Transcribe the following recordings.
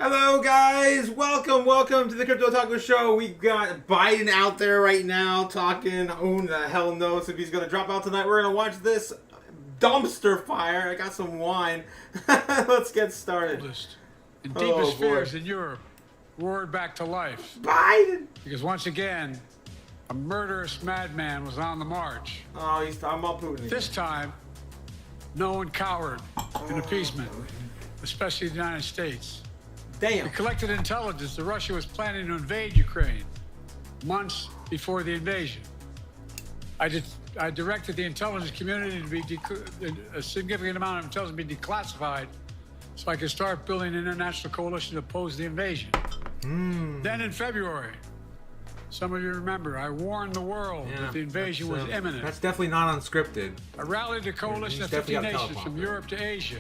Hello guys, welcome to the Crypto Otaku show. We got Biden out there right now talking. Who the hell knows if he's gonna drop out tonight. We're gonna watch this dumpster fire. I got some wine. Let's get started. In deepest fears in Europe, roared back to life. Biden! Because once again, a murderous madman was on the march. Oh, he's talking about Putin. This time, no one cowered in appeasement, especially the United States. Damn. We collected intelligence that Russia was planning to invade Ukraine months before the invasion. I directed the intelligence community to be a significant amount of intelligence be declassified so I could start building an international coalition to oppose the invasion. Then in February, some of you remember, I warned the world that the invasion was imminent. That's definitely not unscripted. I rallied a coalition of 50 nations from Europe to Asia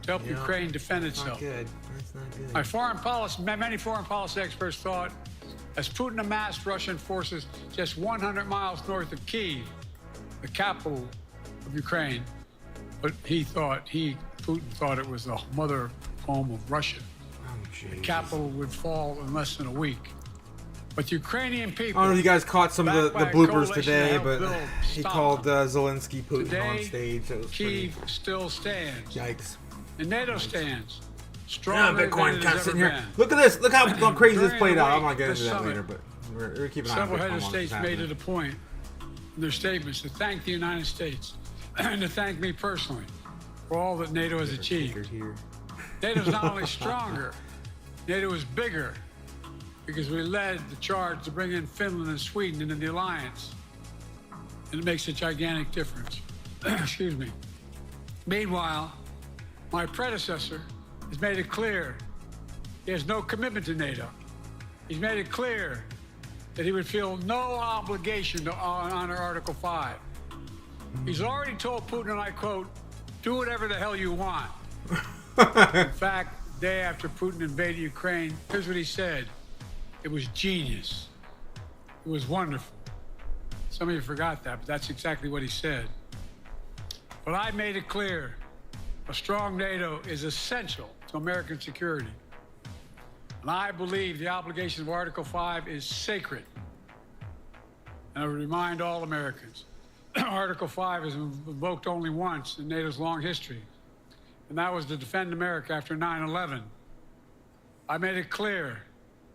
to help Ukraine defend itself. That's not good. Many foreign policy experts thought, as Putin amassed Russian forces just 100 miles north of Kyiv, the capital of Ukraine, but Putin thought it was the mother home of Russia. The capital would fall in less than a week. But the Ukrainian people... I don't know if you guys caught some of the bloopers today, but he called Zelensky Putin today, on stage. Kyiv still stands. Yikes. And NATO stands. Stronger Bitcoin than it kind of has sitting ever here. been. Look at this. Look how crazy this During played the out. I'm week not getting of into the that summit, later, but we're keeping an eye on several heads of what's states made happening. it a point in their statements to thank the United States and to thank me personally for all that NATO has achieved. NATO is not only stronger, NATO is bigger because we led the charge to bring in Finland and Sweden into the alliance. And it makes a gigantic difference. Excuse me. Meanwhile, my predecessor has made it clear he has no commitment to NATO. He's made it clear that he would feel no obligation to honor Article 5. He's already told Putin, and I quote, "Do whatever the hell you want." In fact, the day after Putin invaded Ukraine, here's what he said. It was genius. It was wonderful. Some of you forgot that, but that's exactly what he said. But I made it clear, a strong NATO is essential to American security. And I believe the obligation of Article 5 is sacred. And I would remind all Americans, Article 5 is invoked only once in NATO's long history, and that was to defend America after 9/11. I made it clear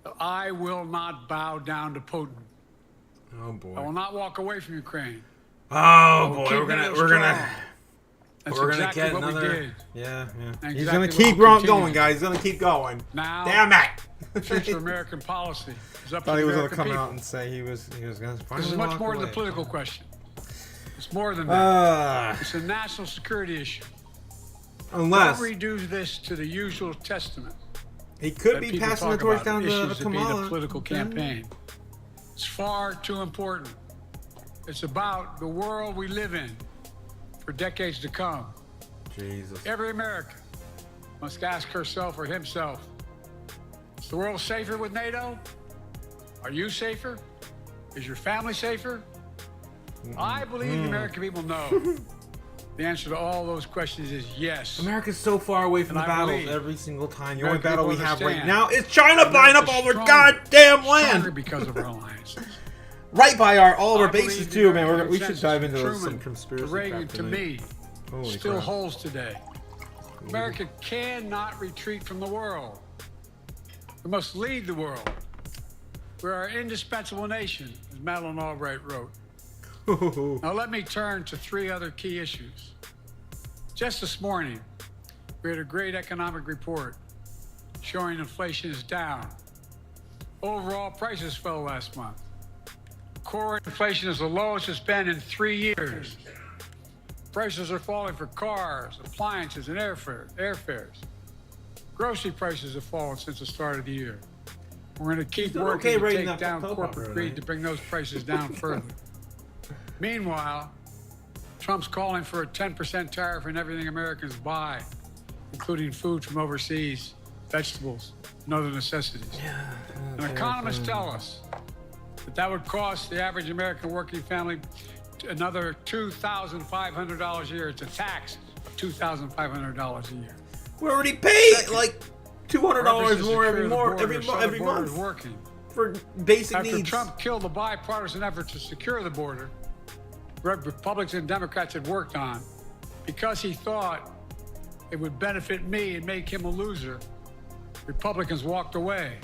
that I will not bow down to Putin. Oh boy. I will not walk away from Ukraine. Oh boy, we're gonna That's we're exactly gonna get what another. we did. Yeah. Exactly He's gonna what keep we'll continue. going, guys. He's gonna keep going. Now, Damn it! the future of American policy is up to Thought the he was gonna American come people. out and say he was gonna. This is much more than a political question. It's more than that. It's a national security issue. Unless Don't reduce this to the usual testament. he could that be people passing the talk torch about down to issues that be in Kamala. a political campaign. It's far too important. It's about the world we live in for decades to come. Jesus. Every American must ask herself or himself, is the world safer with NATO? Are you safer? Is your family safer? I believe the American people know. The answer to all those questions is yes. America's so far away from And the I battles believe every single time. The only American battle we people have right understand now is China buying up all their goddamn land. Because of our alliances. Right by all of our I believe bases the too, man. American We should consensus dive into from some Truman conspiracy to Reagan crap to tonight. me Holy still crap. holds today. America cannot retreat from the world. We must lead the world. We're our indispensable nation, as Madeleine Albright wrote. Now let me turn to three other key issues. Just this morning, we had a great economic report showing inflation is down. Overall prices fell last month. Core inflation is the lowest it's been in 3 years. Prices are falling for cars, appliances, and airfares. Grocery prices have fallen since the start of the year. We're going to keep working to take down corporate greed to bring those prices down further. Meanwhile, Trump's calling for a 10% tariff on everything Americans buy, including food from overseas, vegetables, and other necessities. And economists tell us that would cost the average American working family another $2,500 a year. It's a tax of $2,500 a year. We already paid like $200 more every border month is working. for basic After needs. Trump killed the bipartisan effort to secure the border, Republicans and Democrats had worked on, because he thought it would benefit me and make him a loser, Republicans walked away.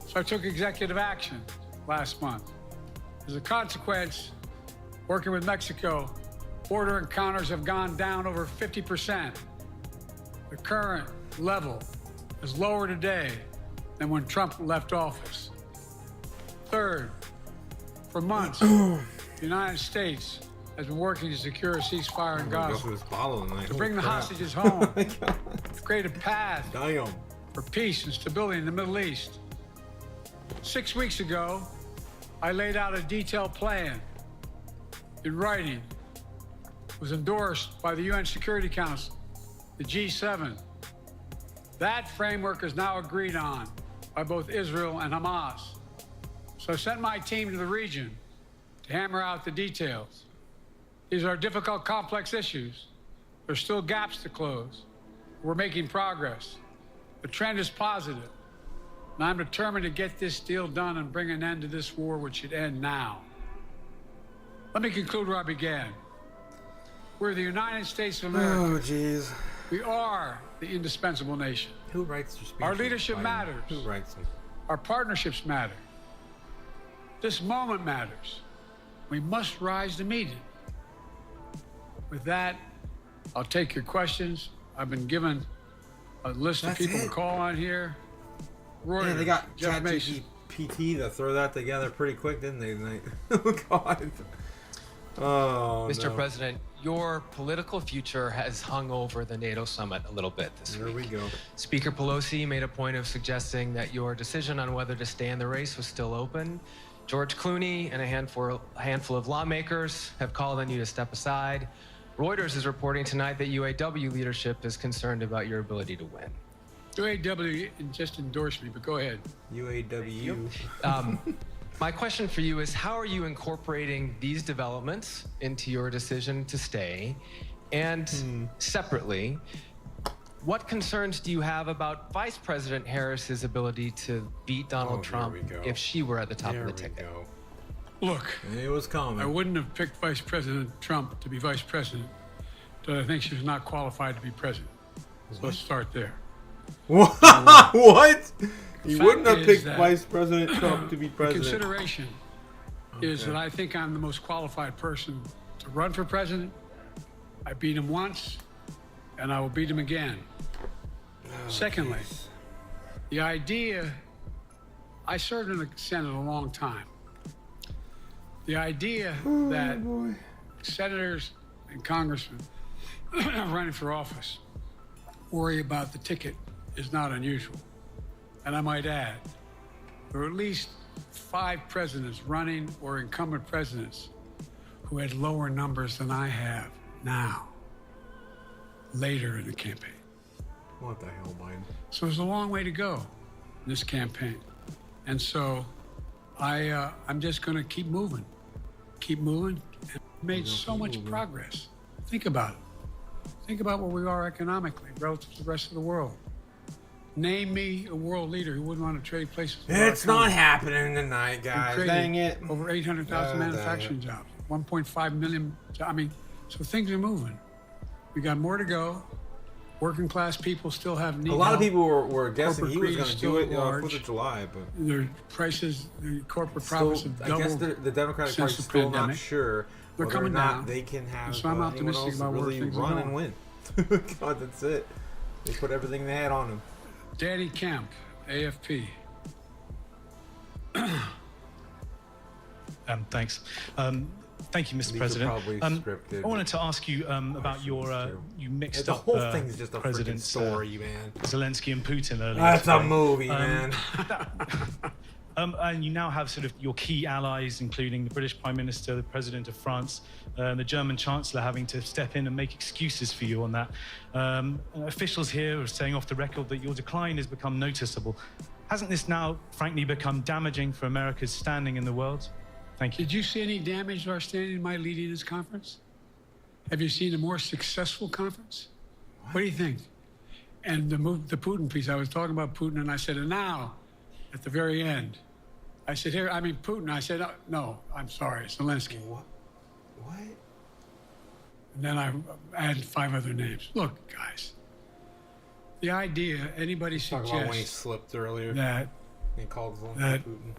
So I took executive action last month. As a consequence, working with Mexico, border encounters have gone down over 50%. The current level is lower today than when Trump left office. Third, for months, the United States has been working to secure a ceasefire in Gaza, to bring the hostages home, to create a path for peace and stability in the Middle East. 6 weeks ago, I laid out a detailed plan in writing. It was endorsed by the UN Security Council, the G7. That framework is now agreed on by both Israel and Hamas. So I sent my team to the region to hammer out the details. These are difficult, complex issues. There's still gaps to close. We're making progress. The trend is positive, and I'm determined to get this deal done and bring an end to this war, which should end now. Let me conclude where I began. We're the United States of America. Oh, jeez. We are the indispensable nation. Who writes your speeches? Our leadership matters. Who writes them? Our partnerships matter. This moment matters. We must rise to meet it. With that, I'll take your questions. I've been given a list of people to call on here. Reuters, Man, they got Jeff Mason. ChatGPT to throw that together pretty quick, didn't they, tonight? Oh, God. Oh, Mr. President, your political future has hung over the NATO summit a little bit this week. There we go. Speaker Pelosi made a point of suggesting that your decision on whether to stay in the race was still open. George Clooney and a handful of lawmakers have called on you to step aside. Reuters is reporting tonight that UAW leadership is concerned about your ability to win. UAW just endorsed me, but go ahead. UAW. My question for you is, how are you incorporating these developments into your decision to stay? And separately, what concerns do you have about Vice President Harris's ability to beat Donald Trump if she were at the top of the ticket? Look, It was coming. I wouldn't have picked Vice President Trump to be vice president, but I think she was not qualified to be president. So let's start there. What? You wouldn't have is picked that Vice President Trump to be The president. consideration is that I think I'm the most qualified person to run for president. I beat him once, and I will beat him again. Secondly, the idea, I served in the Senate a long time. The idea that senators and congressmen running for office worry about the ticket is not unusual. And I might add, there are at least 5 presidents running or incumbent presidents who had lower numbers than I have now, later in the campaign. What the hell, Biden? So there's a long way to go in this campaign. And so I'm just going to keep moving. And made so much progress. Think about it. Think about where we are economically relative to the rest of the world. Name me a world leader who wouldn't want to trade places. It's not happening tonight, guys. Dang it. Over 800,000 manufacturing jobs, 1.5 million. I mean, so things are moving. We got more to go. Working class people still have need. A lot of help. people were guessing he was Corporate going to do greed it is on still 4th of July, but Their prices, the corporate profits have I doubled. guess the Democratic since Party's the still not pandemic. sure They're whether or coming not down. they can have So I'm anyone optimistic else about where really things are run and going. win. God, that's it. They put everything they had on him. Danny Kemp, AFP. Thanks. Thank you, Mr. These are President. probably scripted. I wanted to ask you about your you mixed The up whole thing's just a freaking Presidents story, man. Zelensky and Putin earlier. That's a today. movie, man. And you now have sort of your key allies, including the British Prime Minister, the President of France, and the German Chancellor having to step in and make excuses for you on that. Officials here are saying off the record that your decline has become noticeable. Hasn't this now, frankly, become damaging for America's standing in the world? Thank you. Did you see any damage to our standing in my leading this conference? Have you seen a more successful conference? What do you think? And the Putin piece, I was talking about Putin, and I said, and now, at the very end, I said, here, I mean, Putin. I said, no, I'm sorry, Zelensky. What? What? And then I added 5 other names. Look, guys, the idea anybody Talk about when he suggests slipped earlier. that He called Zelensky that- Putin.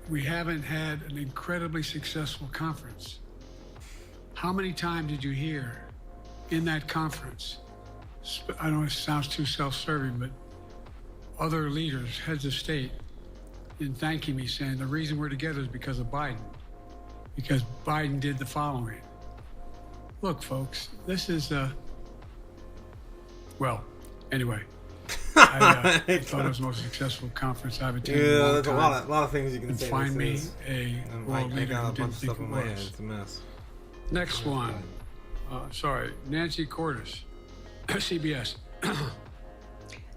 we haven't had an incredibly successful conference. How many times did you hear in that conference, I don't know if it sounds too self-serving, but other leaders, heads of state, in thanking me, saying the reason we're together is because of Biden, because Biden did the following. Look, folks, this is well, anyway, I thought it was the most successful conference I've attended in a Yeah, long there's a time. lot of things you can And say. find me this is. a And world I leader got who a didn't bunch of think stuff it in my head. was. It's a mess. Next one. Sorry, Nancy Cordes, CBS.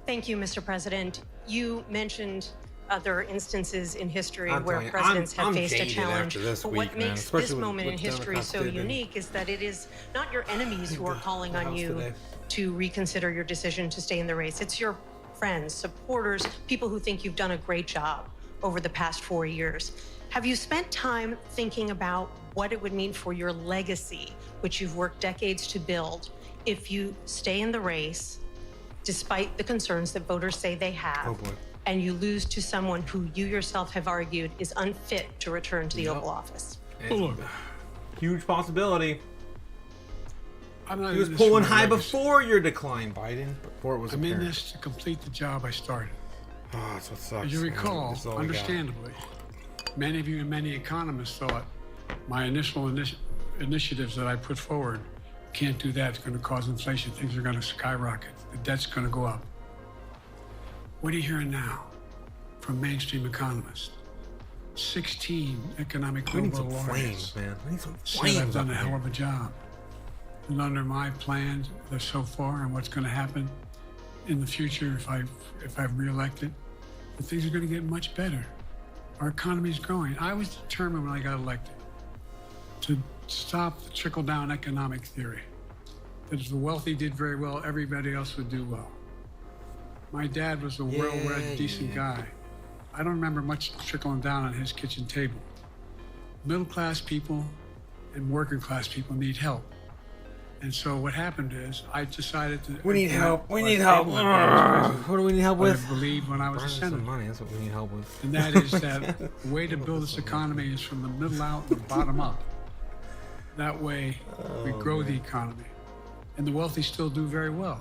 Thank you, Mr. President. You mentioned other instances in history I'm where telling you, presidents I'm have faced a jaded challenge. after this But week, what man, makes especially this with moment in what history Democrats so did in unique is that it is not your enemies who are calling the on House you today. to reconsider your decision to stay in the race. It's your friends, supporters, people who think you've done a great job over the past 4 years. Have you spent time thinking about what it would mean for your legacy, which you've worked decades to build, if you stay in the race, despite the concerns that voters say they have, Oh, boy. and you lose to someone who you yourself have argued is unfit to return to the Oval Office? Well, look, Huge possibility. I'm not He was in this for pulling my high legacy. before your decline, Biden. Before it was I'm in apparent. this to complete the job I started. Oh, that's what sucks. As you man. recall, That's all we got. understandably, many of you and many economists thought my initial initiatives that I put forward, can't do that, it's going to cause inflation, things are going to skyrocket, the debt's going to go up. What are you hearing now from mainstream economists? 16 economic We need Nobel some laureates flames, man. We need some said flames. I've done up a hell here. of a job. And under my plans so far and what's going to happen in the future if I'm reelected, that things are going to get much better. Our economy is growing. I was determined when I got elected to stop the trickle-down economic theory, that if the wealthy did very well, everybody else would do well. My dad was a well-read, decent guy. I don't remember much trickling down on his kitchen table. Middle-class people and working-class people need help. And so what happened is I decided to... We need help. We I need was help. able to advise What do we need help what I with? believed when I was a Burn some senator. money. That's what we need help with. And that is that the way to build this economy is from the middle out and the bottom up. That way, we grow the economy. And the wealthy still do very well.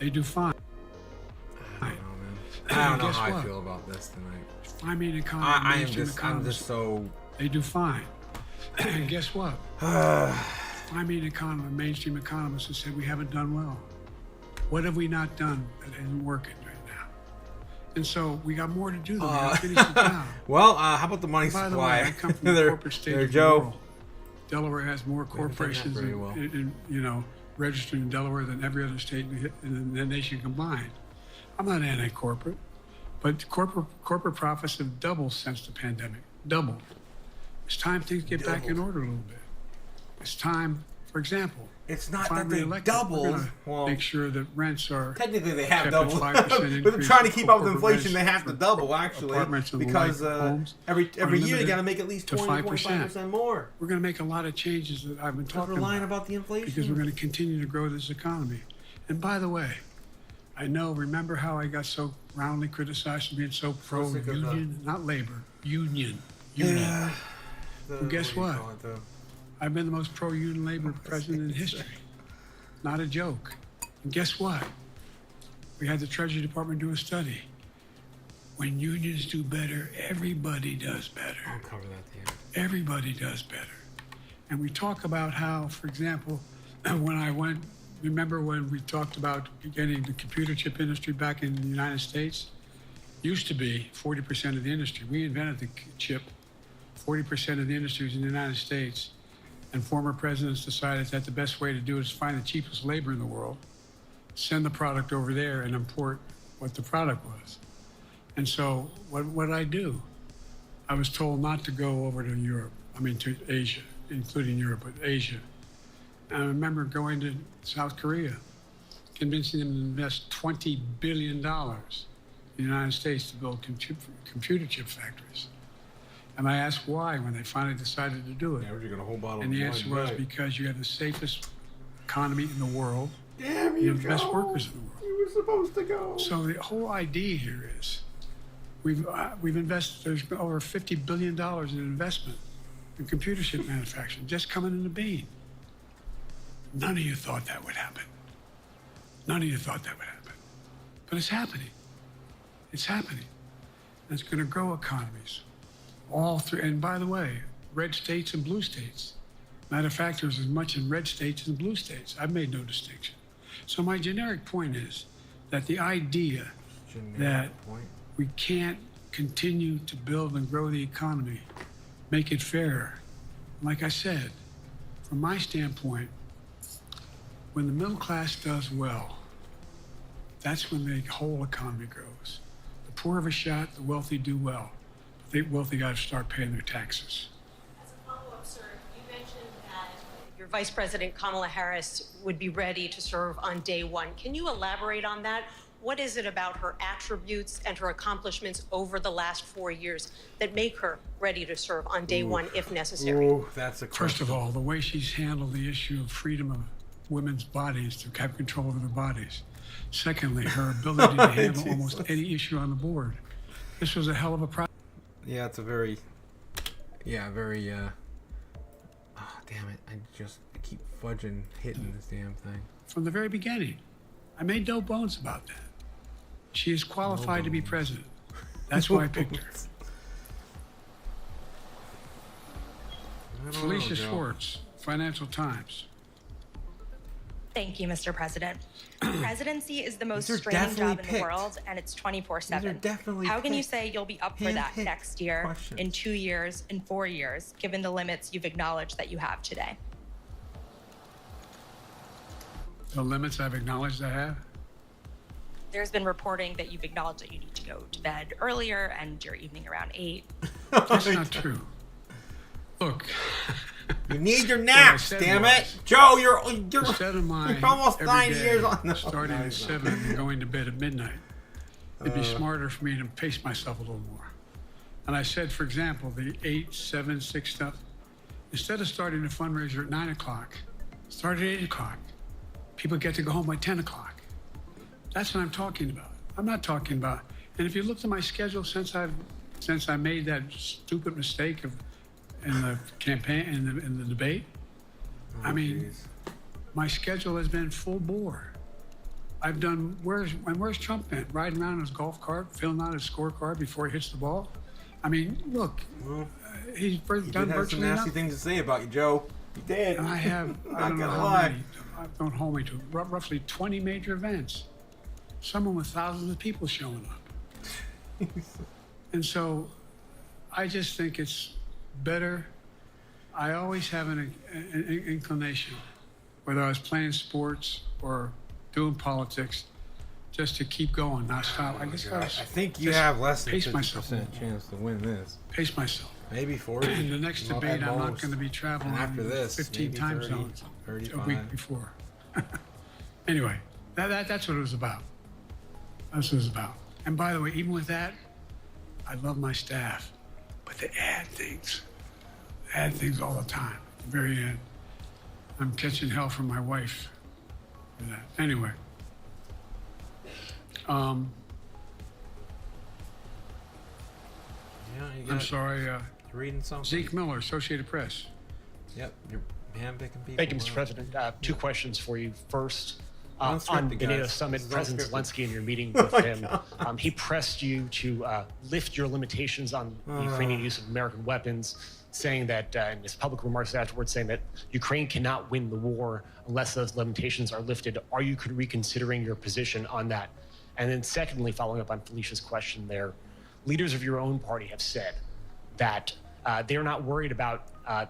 They do fine. I don't know, man. I don't know Guess how I what? feel about this tonight. I mean, economy, I am mainstream just, I'm economists, just so. they do fine. And guess what? I mean, mainstream economists have said we haven't done well. What have we not done that isn't working right now? And so we got more to do. We got to finish the job. Well, how about the money By the supply? way, I come from the corporate state there, of the Joe. world. Delaware has more corporations, very well. registered in Delaware than every other state in the nation combined. I'm not anti-corporate, but corporate profits have doubled since the pandemic. Doubled. It's time things get back in order a little bit. It's time, for example, It's not if I'm that they reelected, we're doubled. gonna Well, make sure that rents are technically they have kept at doubled. 5% But they're increase trying to keep up with for inflation. They rents have to for double actually, apartments and because like homes every are year they limited got to make at least to 25% more. We're going to make a lot of changes that I've been Stop talking relying about about the inflation. because we're going to continue to grow this economy. And by the way, remember how I got so roundly criticized for being so sick of pro-union, not labor, union. Yeah. Well, guess do you what? call it, the- I've been the most pro-union labor president in history. Not a joke. And guess what? We had the Treasury Department do a study. When unions do better, everybody does better. I'll cover that at the end. Everybody does better. And we talk about how, for example, remember when we talked about getting the computer chip industry back in the United States? Used to be 40% of the industry. We invented the chip. 40% of the industry was in the United States. And former presidents decided that the best way to do it is find the cheapest labor in the world, send the product over there and import what the product was. And so what did I do? I was told not to go over to Europe, to Asia, including Europe, but Asia. And I remember going to South Korea, convincing them to invest $20 billion in the United States to build computer chip factories. And I asked why when they finally decided to do it. Yeah, we're gonna hold bottle And the of answer wine was tonight. because you have the safest economy in the world. Damn You you, have the best Joe. workers in the world. You were supposed to go. So the whole idea here is we've invested, there's been over $50 billion in investment in computer chip manufacturing just coming in the bean. None of you thought that would happen. None of you thought that would happen. But it's happening. It's happening. And it's going to grow economies. All through, and by the way, red states and blue states. Matter of fact, there's as much in red states as blue states. I've made no distinction. So my generic point is that the idea that we can't continue to build and grow the economy, make it fair. Like I said, from my standpoint, when the middle class does well, that's when the whole economy grows. The poor have a shot, the wealthy do well. The wealthy got to start paying their taxes. As a follow-up, sir, you mentioned that your Vice President Kamala Harris would be ready to serve on day one. Can you elaborate on that? What is it about her attributes and her accomplishments over the last 4 years that make her ready to serve on day one if necessary? Ooh, that's a question. First of all, the way she's handled the issue of freedom of women's bodies to have control over their bodies. Secondly, her ability to handle almost any issue on the board. This was a hell of a process. Yeah, it's a very, very, oh, damn it. I keep fudging hitting this damn thing. From the very beginning. I made no bones about that. She is qualified to be president. That's why I picked her. Felicia Schwartz, Financial Times. Thank you, Mr. President. Presidency is the most These are straining definitely job in picked. the world, and it's 24/7. These are definitely How can you picked. say you'll be up for that Hand-picked next year, questions. in 2 years, in 4 years, given the limits you've acknowledged that you have today? The limits I've acknowledged I have. There's been reporting that you've acknowledged that you need to go to bed earlier and your evening around 8. That's not true. Look, You need your naps, said damn was- it. Joe, you're instead of my you're almost every 9 day years on. No, starting no, at no. 7 and going to bed at midnight, it'd be smarter for me to pace myself a little more. And I said, for example, the 8, 7, 6 stuff, instead of starting a fundraiser at 9 o'clock, start at 8 o'clock. People get to go home by 10 o'clock. That's what I'm talking about. I'm not talking about, and if you looked at my schedule since I made that stupid mistake in the campaign, in the debate, I mean, my schedule has been full bore. I've done, where's Trump been? Riding around in his golf cart, filling out his scorecard before he hits the ball? I mean, look, he's He done did have some virtually nasty nothing. things to say about you, Joe. He did. And I have, I don't know gonna how lie. many, don't hold me to, roughly 20 major events. Someone with thousands of people showing up. And so I just think it's better. I always have an inclination, whether I was playing sports or doing politics, just to keep going, not stop. I guess I think you have less than pace 50% myself. chance to win this. Pace myself. Maybe 40. In the next Well, debate, at I'm not most. going to be traveling And after this, 15 maybe time 30, zones a 35. week before. Anyway, that's what it was about. That's what it was about. And by the way, even with that, I love my staff, but they add things all the time. At the very end, I'm catching hell from my wife for that. Anyway, Yeah, you got I'm sorry, reading something. Zeke Miller, Associated Press. Yep, you're handpicking people. Thank you, Mr. President. Two questions for you. First, on Unscripted, the NATO guys. summit, This is President unscripted. Zelensky, in your meeting with him, he pressed you to lift your limitations on the Ukrainian use of American weapons, saying that, in his public remarks afterwards, saying that Ukraine cannot win the war unless those limitations are lifted. Are you reconsidering your position on that? And then secondly, following up on Felicia's question there, leaders of your own party have said that they're not worried about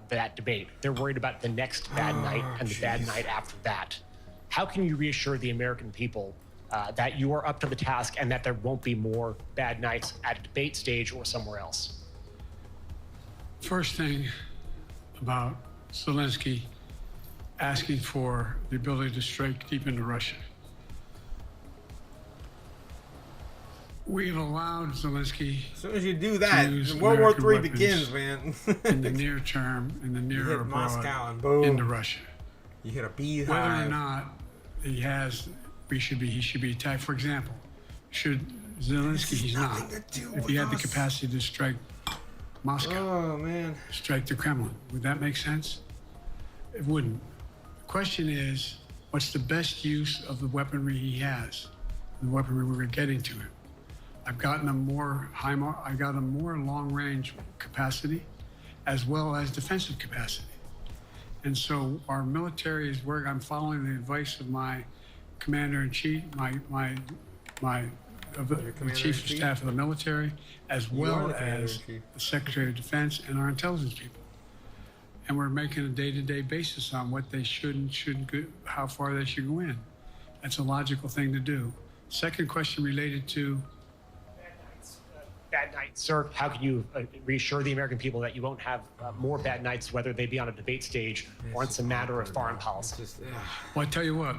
that debate. They're worried about the next bad night and the bad night after that. How can you reassure the American people that you are up to the task and that there won't be more bad nights at a debate stage or somewhere else? First thing about Zelensky asking for the ability to strike deep into Russia. We've allowed Zelensky As soon as you do that, use World War American III weapons begins, man. in the near term, in the near hit or Moscow and abroad, boom. into Russia. You hit a beehive. Whether or not he should be attacked. For example, should Zelensky, he's not. nothing to do If he with had the us. capacity to strike Moscow, Oh man. strike the Kremlin, would that make sense? It wouldn't. The question is, what's the best use of the weaponry he has, the weaponry we're getting to him? I've gotten him more long-range capacity, as well as defensive capacity. And so our military is where I'm following the advice of my commander-in-chief, the chief of staff of the military, as well as the Secretary of Defense and our intelligence people. And we're making a day-to-day basis on what they should and shouldn't go, how far they should go in. That's a logical thing to do. Second question related to Bad nights, sir. How can you reassure the American people that you won't have more bad nights, whether they be on a debate stage or it's a matter of foreign policy? Well, I tell you what,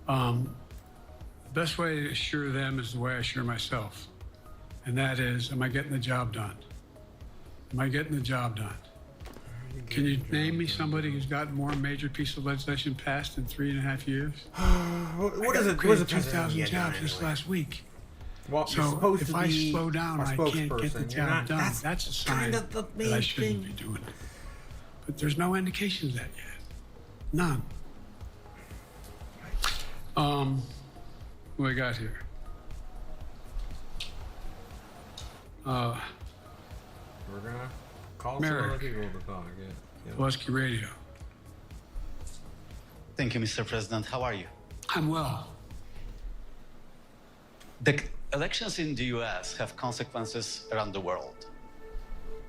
the best way to assure them is the way I assure myself. And that is, am I getting the job done? Am I getting the job done? Can you name me somebody who's gotten more major piece of legislation passed in 3.5 years? What is it? What is it? 2,000 jobs just last week. Well, So if I slow down, I can't get the job done. That's a sign that I shouldn't be doing it. But there's no indication of that yet. None. What I got here? We're gonna call some Merrick. other people to talk. Yeah. Pulaski Radio. Thank you, Mr. President. How are you? I'm well. The elections in the US have consequences around the world.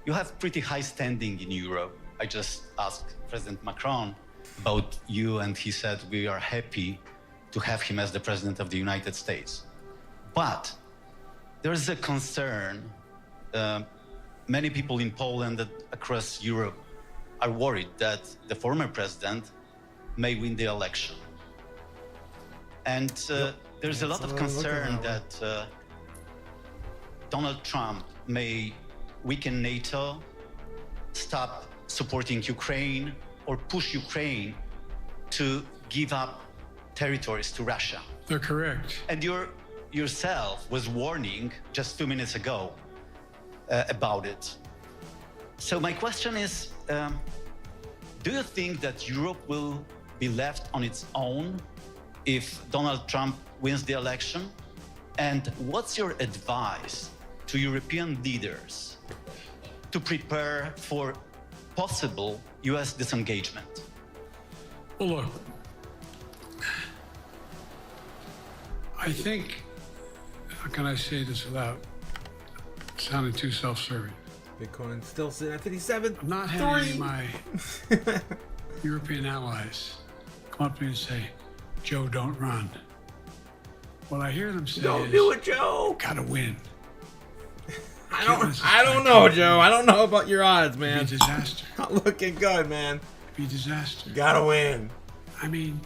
You have pretty high standing in Europe. I just asked President Macron about you, and he said we are happy to have him as the President of the United States. But there is a concern. Many people in Poland and across Europe are worried that the former president may win the election. And there's a lot of concern that Donald Trump may weaken NATO, stop supporting Ukraine, or push Ukraine to give up territories to Russia. They're correct. And yourself was warning just 2 minutes ago about it. So my question is, do you think that Europe will be left on its own if Donald Trump wins the election? And what's your advice to European leaders to prepare for possible US disengagement? Well, look, I think, how can I say this without sounding too self-serving? Bitcoin still sitting at 57. I'm not having any of my European allies come up to me and say, Joe, don't run. What I hear them say Don't is, do it, Joe. gotta win. I don't know, Joe. I don't know about your odds, It'd be a man. disaster. Not looking good, man. It'd be a disaster. Gotta win. I mean,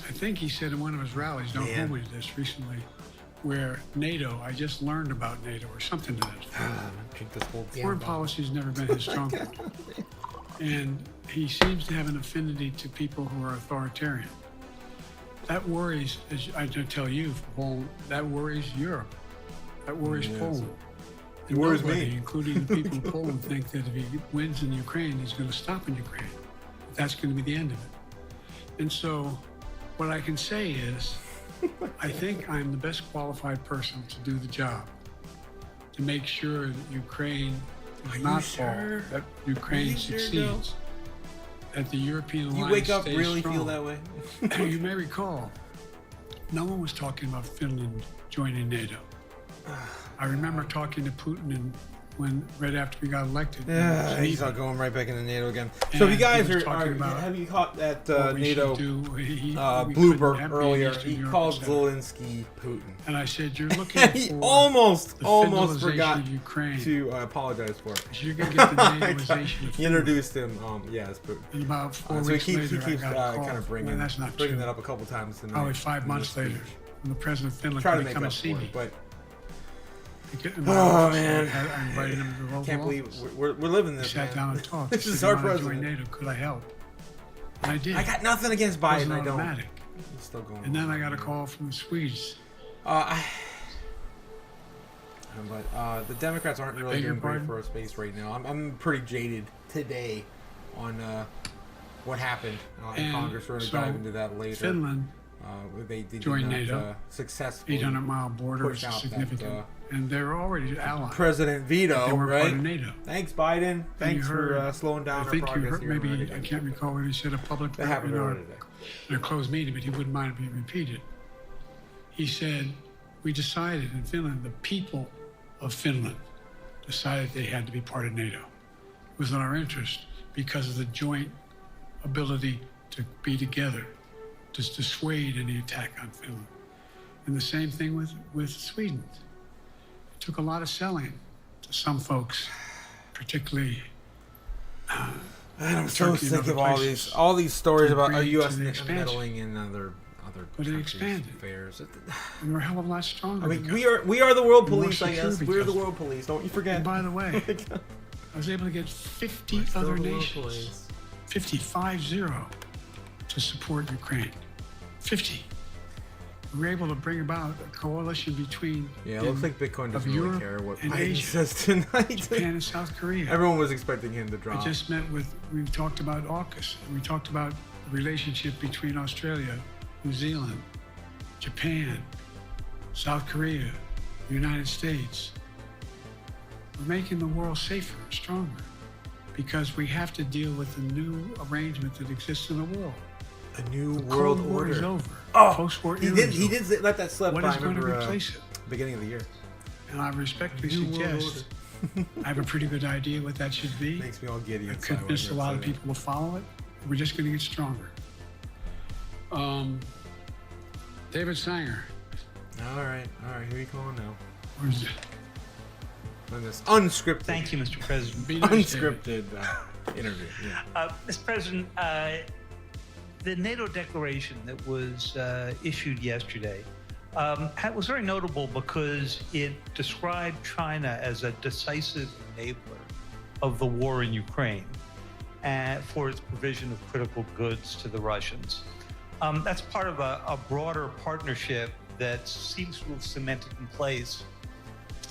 I think he said in one of his rallies, don't hold me to this recently, where NATO, I just learned about NATO or something to that effect. Foreign policy has never been his strong point. And he seems to have an affinity to people who are authoritarian. That worries, as I tell you, Poland, that worries Europe. That worries Poland. It worries Nobody, me. including the people in Poland, think that if he wins in Ukraine, he's going to stop in Ukraine. That's going to be the end of it. And so what I can say is, I think I'm the best qualified person to do the job, to make sure that Ukraine does not fall, that Ukraine succeeds, that the European alliance You wake up stays really strong. feel that way? You may recall, no one was talking about Finland joining NATO. I remember talking to Putin right after we got elected. Yeah, he's not going right back into NATO again. So if you guys have you caught that NATO blooper earlier? He called Zelensky Putin. And I said, you're looking And he for almost the forgot of Ukraine. to apologize for it. You're going to get the NATOization of He introduced him, as Putin. And about 4 So he weeks keeps later, I got a call. kind of bringing Well, that's not bringing true. that up a couple times tonight. Probably 5 in months this later, speech. when the president of Finland Try to could make come up and see for me. it, but Oh man, I invited him to the local can't believe office. we're living We this. sat man. down and talked. This He is said, our "You wanna president. join NATO? Could I help?" And I did. I got nothing against It wasn't Biden. I don't. automatic. He's still going. And then on. I got a call from the Swedes. But the Democrats aren't really Beg your doing great pardon? for our space right now. I'm pretty jaded today on what happened in And Congress. We're going to so dive into that later. Finland They did joined not, NATO. successfully 800-mile border push is out significant, that, and they're already allies. President veto, They were right? part of NATO. Thanks, Biden. And Thanks you for heard- slowing down I our think you progress heard, here. in maybe Reddit. I can't recall what he said in public That happened in earlier today. in a closed meeting, but he wouldn't mind being repeated. He said, "We decided in Finland, the people of Finland decided they had to be part of NATO. It was in our interest because of the joint ability to be together, to dissuade any attack on Finland." And the same thing with Sweden. It took a lot of selling to some folks, particularly. I'm so Turkey and sick other of places all these stories to about agree U.S. to the expansion. meddling in other But it countries' expanded. affairs. And we're a hell of a lot stronger. I mean, because- we are the world more police, I secure guess. We're the because- world police. Don't you forget. And by the way, I was able to get 50 other nations, 50 to support Ukraine. 50. We were able to bring about a coalition between Yeah, it looks like Bitcoin doesn't really Europe care what and Biden Asia, says tonight. Japan and South Korea. Everyone was expecting him to I drop. just met with, we talked about AUKUS, and we talked about the relationship between Australia, New Zealand, Japan, South Korea, the United States. We're making the world safer and stronger because we have to deal with the new arrangement that exists in the world. A new The world Cold War is order. over. Oh, Post-war he era did. is He over. did let that slip. What I is going to remember, replace it? beginning of the year. And I respectfully New world suggest I have a pretty good idea what that should be. Makes me all giddy. I inside when convinced a you're lot of saying people to follow it. We're just going to get stronger. David Sanger. it. All right. Who are you calling now? Where's it? On this unscripted. Thank you, Mr. President. Be nice, David. Unscripted interview. Yeah. Mr. President, the NATO declaration that was issued yesterday was very notable because it described China as a decisive enabler of the war in Ukraine for its provision of critical goods to the Russians. That's part of a broader partnership that seems to have cemented in place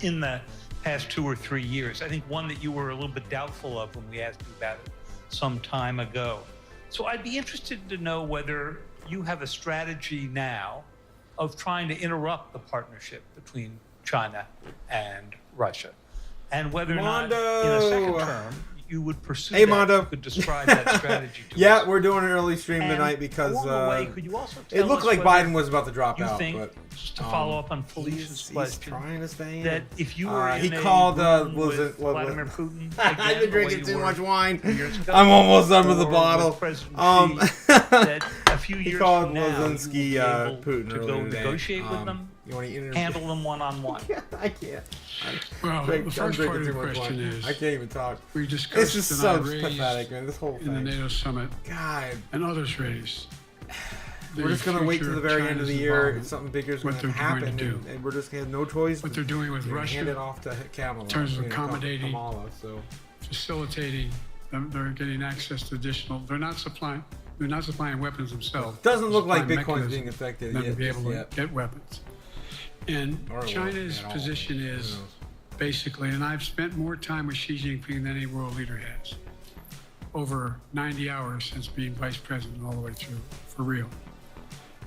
in the past 2 or 3 years. I think one that you were a little bit doubtful of when we asked you about it some time ago. So I'd be interested to know whether you have a strategy now of trying to interrupt the partnership between China and Russia, and whether or not in a second term you would pursue Hey, that. Mondo. You could describe that strategy to Yeah, us. we're doing an early stream And tonight because along the way, could you also it tell looked us like whether Biden was about to drop you out. think, But just to follow up on Felicia's he's question, trying to stay in. that if you were he in a called room was with it Vladimir Putin, I've again, been the way drinking you too were much wine. 2 years ago, I'm almost done with the or bottle. President Xi, that a few He years called from now, Zelensky, you will be able Putin to earlier go today. negotiate with them, You want to interview? handle them one-on-one. I can't. Well, Drink- the I'm first drinking part of too the much question wine. is, I can't even talk. we discussed This is and so I raised pathetic, man. This whole in the thing. NATO summit, God, and others raised. we're just gonna wait till the very end of the year. Something bigger is what gonna they're happen, going to do. and we're just gonna have no choice. What they're doing with We're gonna Russia, hand it off to Kamala. in terms of you know, accommodating, Kamala. So facilitating them, they're getting access to additional. They're not supplying weapons themselves. doesn't look like Supplying Bitcoin's mechanisms being affected for them yet. to be able to yet. get weapons. And Or will China's at all. position Who is knows? basically, and I've spent more time with Xi Jinping than any world leader has, over 90 hours since being vice president all the way through, for real.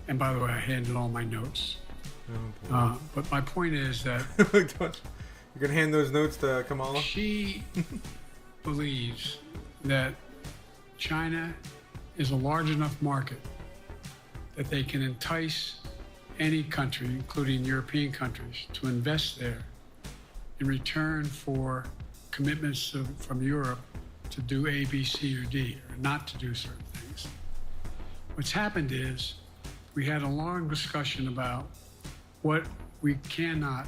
And by the way, I handed all my notes. But my point is that You're gonna hand those notes to Kamala? she believes that China is a large enough market that they can entice any country, including European countries, to invest there in return for commitments from Europe to do A, B, C, or D, or not to do certain things. What's happened is we had a long discussion about what we cannot.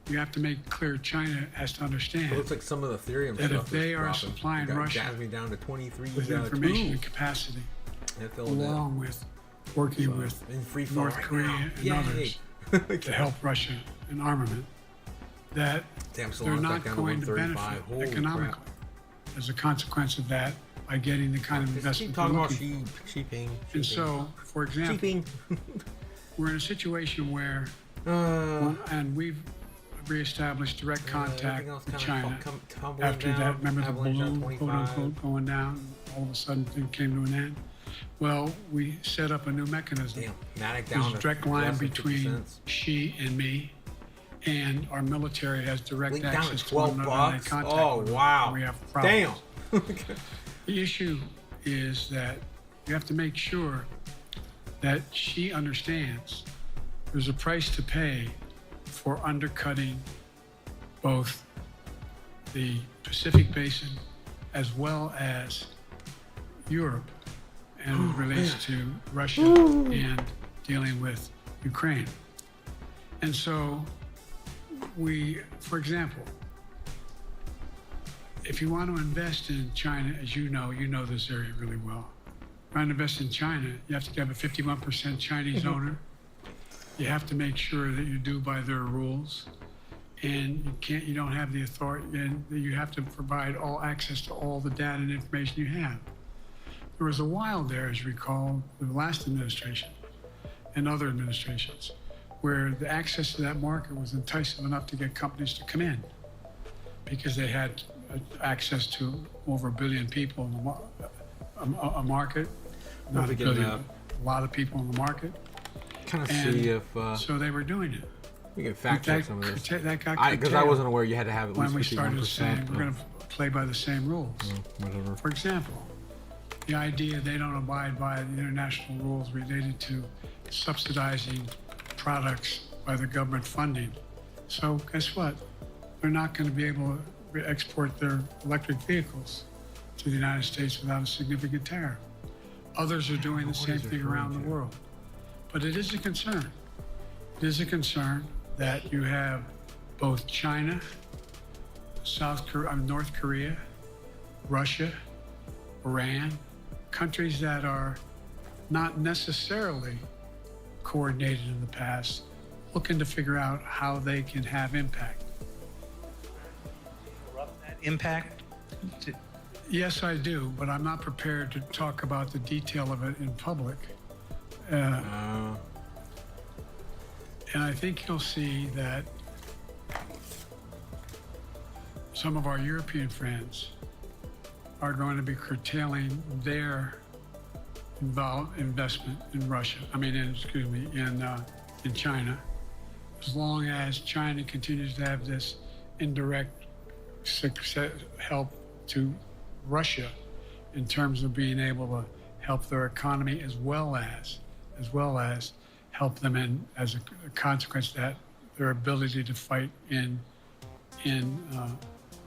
You have to make clear China has to understand It looks like some of the Ethereum that stuff if they is are dropping. supplying You got Russia Jasmine down to 23. with down to information 2. and capacity, That filled it. along with working with In free fall North right Korea now. and Yay. others, to help Russia in armament, that Damn, so they're long not back down to going to 135. benefit Holy economically crap. as a consequence of that by getting the kind of Just investment keep they're talking about looking for. sheeping. And so, for example, Sheeping. we're in a situation where, and we've reestablished direct contact with China after that. Remember the balloon, quote unquote, going down, and all of a sudden things came to an end. Well, we set up a new mechanism. Damn, Matic There's down a to direct line less than between 50%. she and me, and our military has direct Link down to access to one 12 another. And they bucks? contact Oh, one another wow. when we have problems. Damn. The issue is that you have to make sure that she understands there's a price to pay for undercutting both the Pacific Basin as well as Europe, and it relates to Russia and dealing with Ukraine. And so we, for example, if you want to invest in China, as you know this area really well. If you want to invest in China, you have to have a 51% Chinese owner. You have to make sure that you do by their rules. And you don't have the authority, and you have to provide all access to all the data and information you have. There was a while there, as you recall, the last administration and other administrations, where the access to that market was enticing enough to get companies to come in because they had access to over 1 billion people in the a market, not a billion, a lot of people in the market. Kind of see if so they were doing it. we can fact check some of this. That got Because I wasn't aware you had to have at when least we 51%. started saying we're going to play by the same rules. Whatever. For example, the idea they don't abide by the international rules related to subsidizing products by the government funding. So guess what? They're not going to be able to export their electric vehicles to the United States without a significant tariff. Others are doing the same thing around the world. But it is a concern. It is a concern that you have both China, North Korea, Russia, Iran, countries that are not necessarily coordinated in the past, looking to figure out how they can have impact. That impact? Yes, I do, but I'm not prepared to talk about the detail of it in public. And I think you'll see that some of our European friends are going to be curtailing their investment in Russia. In China, as long as China continues to have this indirect help to Russia in terms of being able to help their economy as well as help them in as a consequence of that their ability to fight in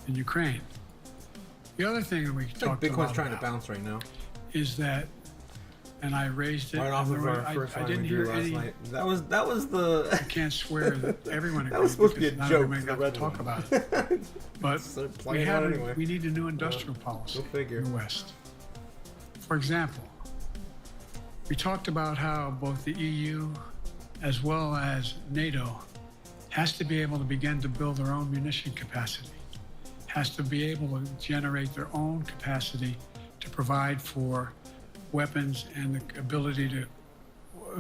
Ukraine. The other thing that we talked Bitcoin's about trying to bounce right now. is that, and I raised it. Right off of our I first one didn't we drew hear last any. night. That was the. I can't swear that everyone That was agrees supposed to be a because not joke, everybody the got red to talk one. about it. But So we playing out anyway. we need a new industrial policy Go figure. in the West. For example, we talked about how both the EU as well as NATO has to be able to begin to build their own munition capacity, has to be able to generate their own capacity to provide for weapons and the ability to.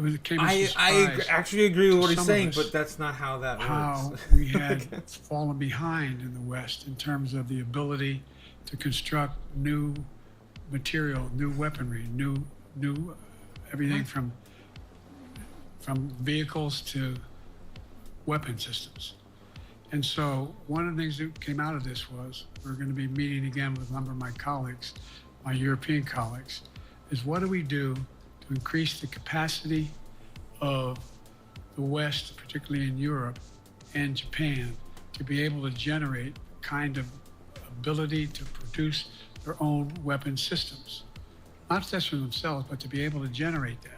It came as a I surprise actually agree with what to he's some of saying, us but that's not how that how works. we had fallen behind in the West in terms of the ability to construct new material, new weaponry, new everything from vehicles to weapon systems. And so one of the things that came out of this was we're going to be meeting again with a number of my colleagues, my European colleagues, is what do we do to increase the capacity of the West, particularly in Europe and Japan, to be able to generate kind of ability to produce their own weapon systems. Not just for themselves, but to be able to generate that.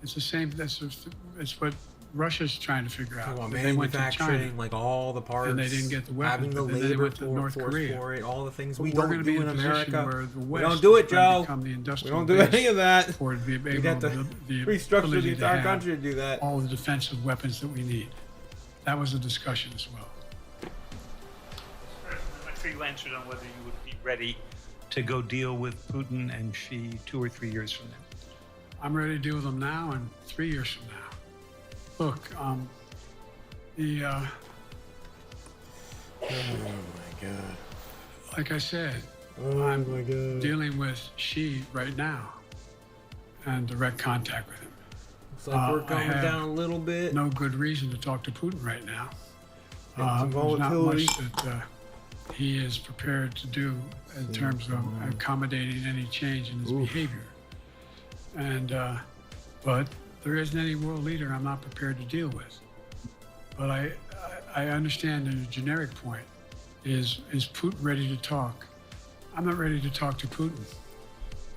It's the same, it's what Russia's trying to figure out. Well, They went to manufacturing, China, like all the parts, and they didn't get the weapons, having the but then they labor went to North Korea. for it, all the things But we we're don't gonna be do in in a position America. where the We West don't do it, is gonna Joe. become the We industrial don't do any base of that. for it to be We able got to the restructure the ability to entire have country to do that. all the defensive weapons that we need. That was a discussion as well. I'm not sure you answered on whether you would be ready to go deal with Putin and Xi 2 or 3 years from now. I'm ready to deal with them now and 3 years from now. Look, Oh my god. like I said, Oh I'm my god. dealing with Xi right now and direct contact with him. Looks like we're I coming have down a little bit. No good reason to talk to Putin right now. Some There's not volatility. much that he is prepared to do in terms of accommodating any change in his behavior. And but there isn't any world leader I'm not prepared to deal with. But I understand the generic point is Putin ready to talk? I'm not ready to talk to Putin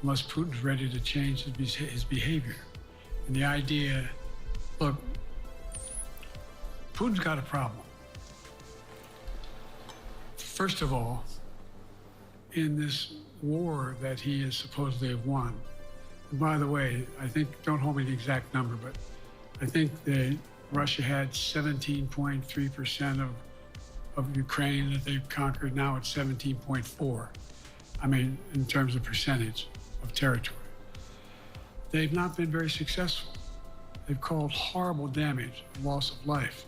unless Putin's ready to change his behavior. And the idea, look, Putin's got a problem. First of all, in this war that he is supposedly have won, and by the way, I think, don't hold me to the exact number, but I think Russia had 17.3% of Ukraine that they've conquered. Now it's 17.4. I mean, in terms of percentage of territory. They've not been very successful. They've caused horrible damage, loss of life.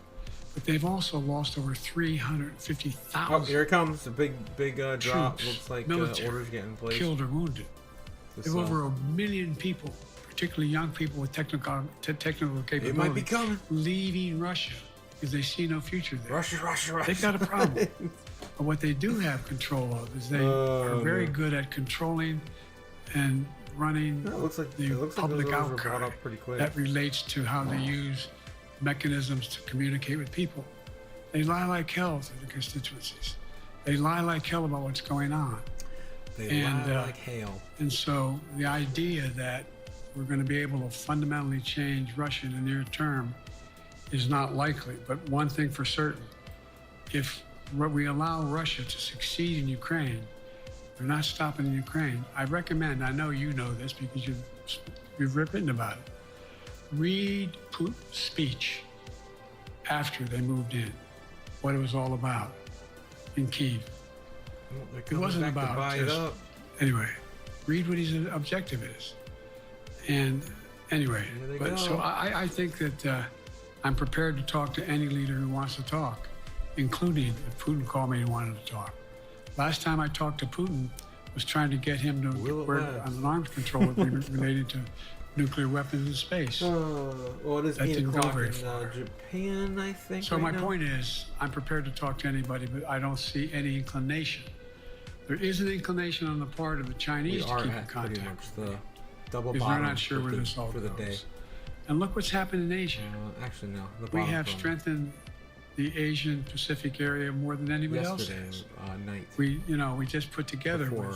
But they've also lost over 350,000. Oh, here it comes. A big drop. Troops, Looks like military, orders getting placed. killed or wounded. They have over 1 million people, particularly young people with technical capabilities, It might be coming. leaving Russia because they see no future there. Russia. They've got a problem. But what they do have control of is they are very good at controlling and running It looks like the those public orders were brought outcry up pretty quick. that relates to how they use mechanisms to communicate with people. They lie like hell to the constituencies. They lie like hell about what's going on. They lie like hail. And so the idea that we're going to be able to fundamentally change Russia in the near term is not likely. But one thing for certain, if we allow Russia to succeed in Ukraine, they're not stopping in Ukraine. I recommend, I know you know this because you've written about it, read Putin's speech after they moved in, what it was all about in Kyiv. It wasn't about just, anyway, read what his objective is. And anyway, but so I think that I'm prepared to talk to any leader who wants to talk, including if Putin called me and wanted to talk. Last time I talked to Putin was trying to get him to work on an arms control agreement related to nuclear weapons in space. Well, it is That 8 didn't go o'clock very in far. Japan, I think. So right my now. point is, I'm prepared to talk to anybody, but I don't see any inclination. There is an inclination on the part of the We Chinese to are keep in at pretty contact much the double because bottom they're not sure for where the- this all for the goes. day. And look what's happened in Asia. Actually, no. The We bottom have from strengthened the Asian Pacific area more than anybody else yesterday has. night. We just put together Before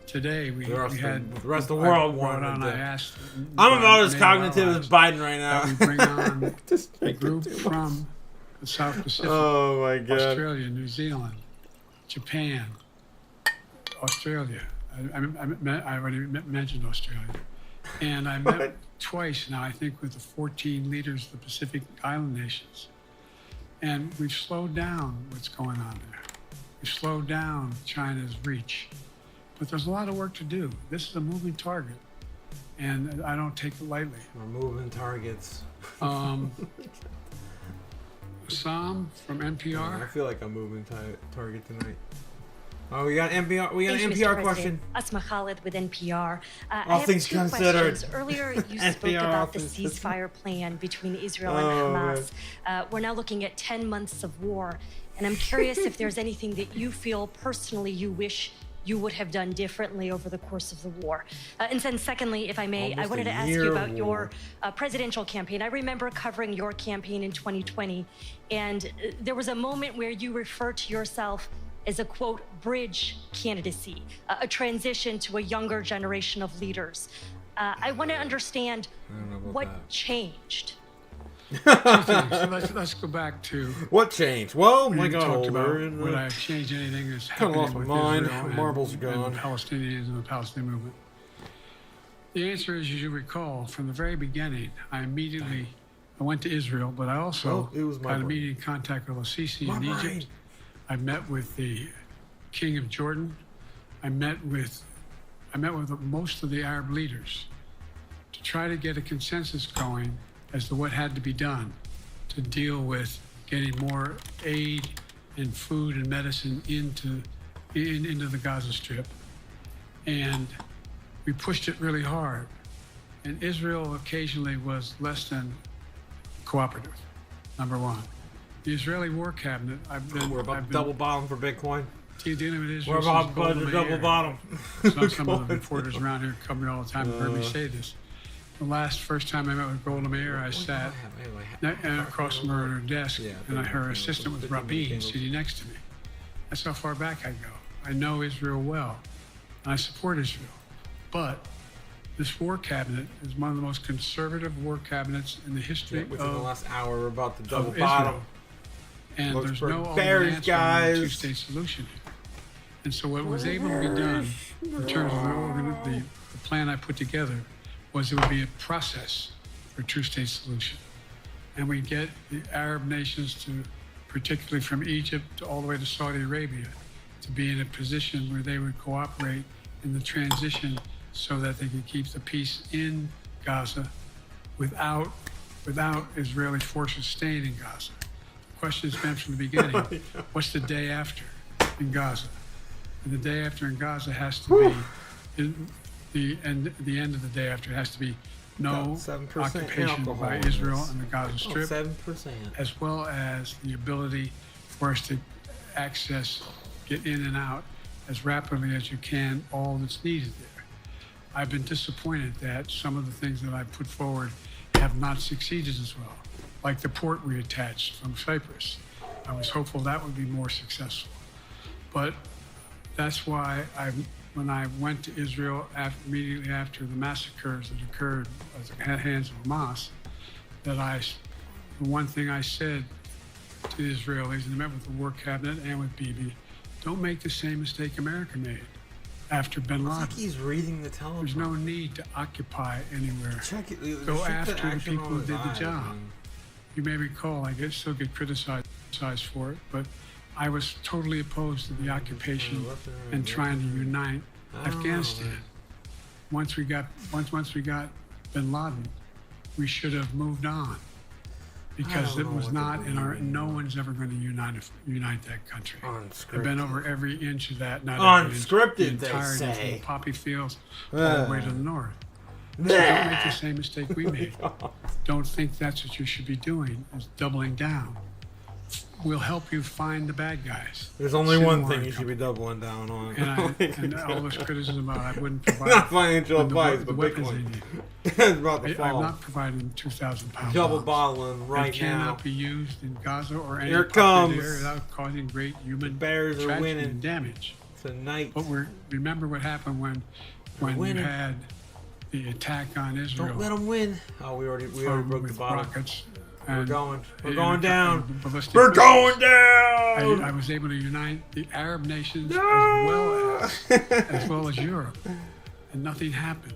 today. We had the rest of the I world brought wanted on. to- I asked. I'm about as NATO cognitive as allies Biden right now. that we bring on a group from the South Pacific, Oh my god. Australia, New Zealand, Japan, Australia. I already mentioned Australia, and I met twice now. I think with the 14 leaders of the Pacific Island nations, and we've slowed down what's going on there. We've slowed down China's reach, but there's a lot of work to do. This is a moving target, and I don't take it lightly. We're moving targets. Sam from I NPR. feel like I'm moving target tonight. Oh, we got NPR. We got an Thank you, NPR Mr. question. President. Asma Khalid with NPR. I All have things two considered. questions. Earlier, you spoke NPR about the office. ceasefire plan between Israel and Hamas. We're now looking at 10 months of war, and I'm curious if there's anything that you feel personally you wish you would have done differently over the course of the war. And then secondly, if I may, I Almost wanted a to ask you year about war. your presidential campaign. I remember covering your campaign in 2020, and there was a moment where you referred to yourself as a, quote, bridge candidacy, a transition to a younger generation of leaders. I want to understand I don't know about what that. changed. Two things. Let's go back to What changed? Well, we I got talked about older. And, would I have changed anything that's Kinda happening lost my with mind. Israel Marbles are and gone. Palestinians and the Palestinian movement. The answer is, as you recall, from the very beginning, I went to Israel, but I also Oh, it was my had brain. immediate contact with Al-Sisi My in brain. Egypt. I met with the King of Jordan. I met with most of the Arab leaders to try to get a consensus going as to what had to be done to deal with getting more aid and food and medicine into the Gaza Strip. And we pushed it really hard. And Israel occasionally was less than cooperative, number one. The Israeli War Cabinet, We're about double bottom for Bitcoin. dealing with Israel. We're about since to Golda double Meir. bottom. Some of the reporters around here come me all the time and heard me say this. The first time I met with Golda Meir, I sat across from her at her desk, and her assistant was Rabin sitting next to me. That's how far back I go. I know Israel well, and I support Israel. But this war cabinet is one of the most conservative war cabinets in the history Within the of last hour, we're about to double Israel. bottom. And Looks there's for no other bears, answer than guys. a two-state solution here. And so what was able to be done in terms of the plan I put together was it would be a process for a two-state solution. And we get the Arab nations to, particularly from Egypt all the way to Saudi Arabia, to be in a position where they would cooperate in the transition so that they could keep the peace in Gaza without Israeli forces staying in Gaza. The question has been from the beginning, what's the day after in Gaza? And the day after in Gaza has to be, the end of the day after has to be no 7% occupation alcohol by in Israel this. and the Gaza Strip, 7%. as well as the ability for us to get in and out as rapidly as you can all that's needed there. I've been disappointed that some of the things that I put forward have not succeeded as well, like the port we attached from Cyprus. I was hopeful that would be more successful. But that's why when I went to Israel immediately after the massacres that occurred at the hands of Hamas, the one thing I said to the Israelis, and I met with the War Cabinet and with Bibi, don't make the same mistake America made after bin It's Laden. like he's reading the telephone. There's no need to occupy anywhere. Check it. There's Go shit after that the action people on who his did the eyes, job. man. You may recall, I still get criticized for it, but I was totally opposed to the occupation and trying to unite Afghanistan. Once we got bin Laden, we should have moved on because it was not in our. No one's ever going to unite that country. I've been over every inch of that. Not every inch, Unscripted, the they entirety of say. the poppy fields all the way to the north. So don't make the same mistake we made. Don't think that's what you should be doing, is doubling down. We'll help you find the bad guys. There's only Send one more thing you and should be doubling down on. and all this criticism about I wouldn't provide Not financial the advice, the but weapons Bitcoin. they need. It's about to I'm fall. not providing 2,000-pound Double bombs. bottling right They cannot now. be used in Gaza or any Here it populated comes. area without causing great human Bears are tragedy winning and damage. tonight. But remember what happened when you winning. had the attack on Israel. Don't let them win. Oh, we already broke the with bottom. rockets. We're and- going. We're and- going down. and ballistic We're missiles. going down. I was able to unite the Arab nations No! as well as Europe, and nothing happened.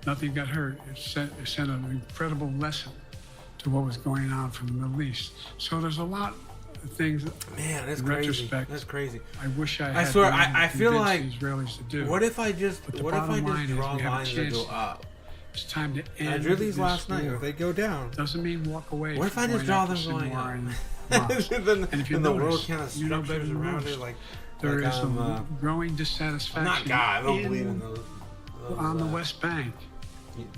Nothing got hurt. It sent an incredible lesson to what was going on from the Middle East. So there's a lot of things. Man, that's in crazy. retrospect, That's crazy. I wish I I had. swear, been able to I feel convince like. the Israelis to do. What if I just? But the What if I bottom just line is draw we have a lines that chance. go up? It's time to I end drew these this last night. war. If they go down, Doesn't mean walk away. what if from I just going draw after them going Sinwar up? and Hamas. then, And if you then the world notice, kind of you know better structures than around most. it like. There like is I'm, a growing I'm dissatisfaction not God. I don't believe in in- those. on the West Bank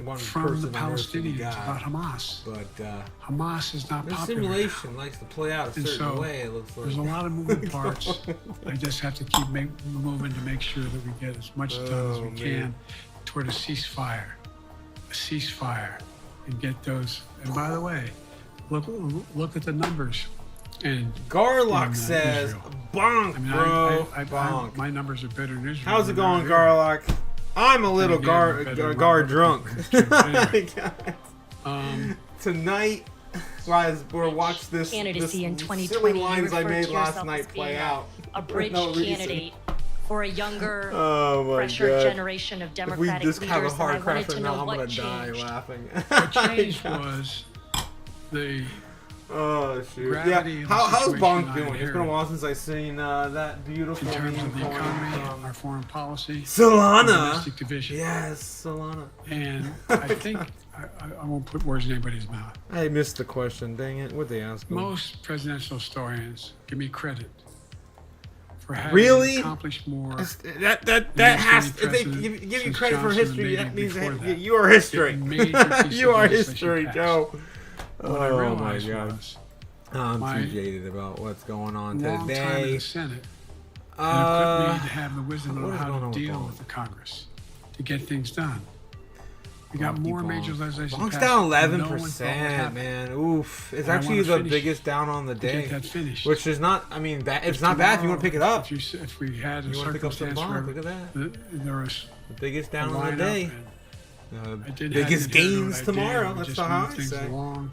one from person the on earth to be Palestinians God. about Hamas. But Hamas is not this popular. simulation likes to play out a And certain so, way. It looks like There's a lot of moving parts. I just have to keep moving to make sure that we get as much done as Oh, we man. can toward a ceasefire, and get those. And by the way, look at the numbers. And Garlock in, says, Israel. bonk, I mean, bro. I bonk. my numbers are better in Israel. How's it than going, they are here. Garlock? I'm a little again, better guard than drunk. my other people. Anyway. Tonight, guys, or watch this candidacy in 2020. silly You lines I referred made to last yourself night as play being out. a for bridge no reason. candidate for a younger, Oh my fresher God. generation of If Democratic we just have a leaders. And I hard wanted crasher to now, know I'm gonna what die changed. laughing. What changed was the Oh shoot! gravity Yeah, of the how's situation Bonk I doing? It's been a inherited. while since I've seen that beautiful in terms meme of the coin economy, from our foreign policy, Solana. domestic division. Yes, Solana. And I think I won't put words in anybody's mouth. I missed the question. Dang it! What'd they ask me? Most presidential historians give me credit for having Really? accomplished more. That than has. any If they precedent give you since credit for Johnson history, and that maybe means before that that. you are history. A major piece You of are legislation history, passed. Joe. What I Oh my realized God. was I'm my too jaded about what's going on long time in today. the Senate and it put me to have the wisdom what of is how going on to with deal Bonk? with the Congress to get things done. We got Bonky more Bonk. major legislation Bonk's passed down than no one thought would 11%, happen. man. Oof. It's And I actually wanna the finish biggest down on the to day. get that finished. Which is not, I mean, it's If not bad if you want to tomorrow, pick it up. If we had a You wanna pick up some circumstance Bonk, where look at that. there was The biggest a down on the lineup day. and I did Biggest have to do gains what I did, tomorrow. and That's just the how move I things say. along.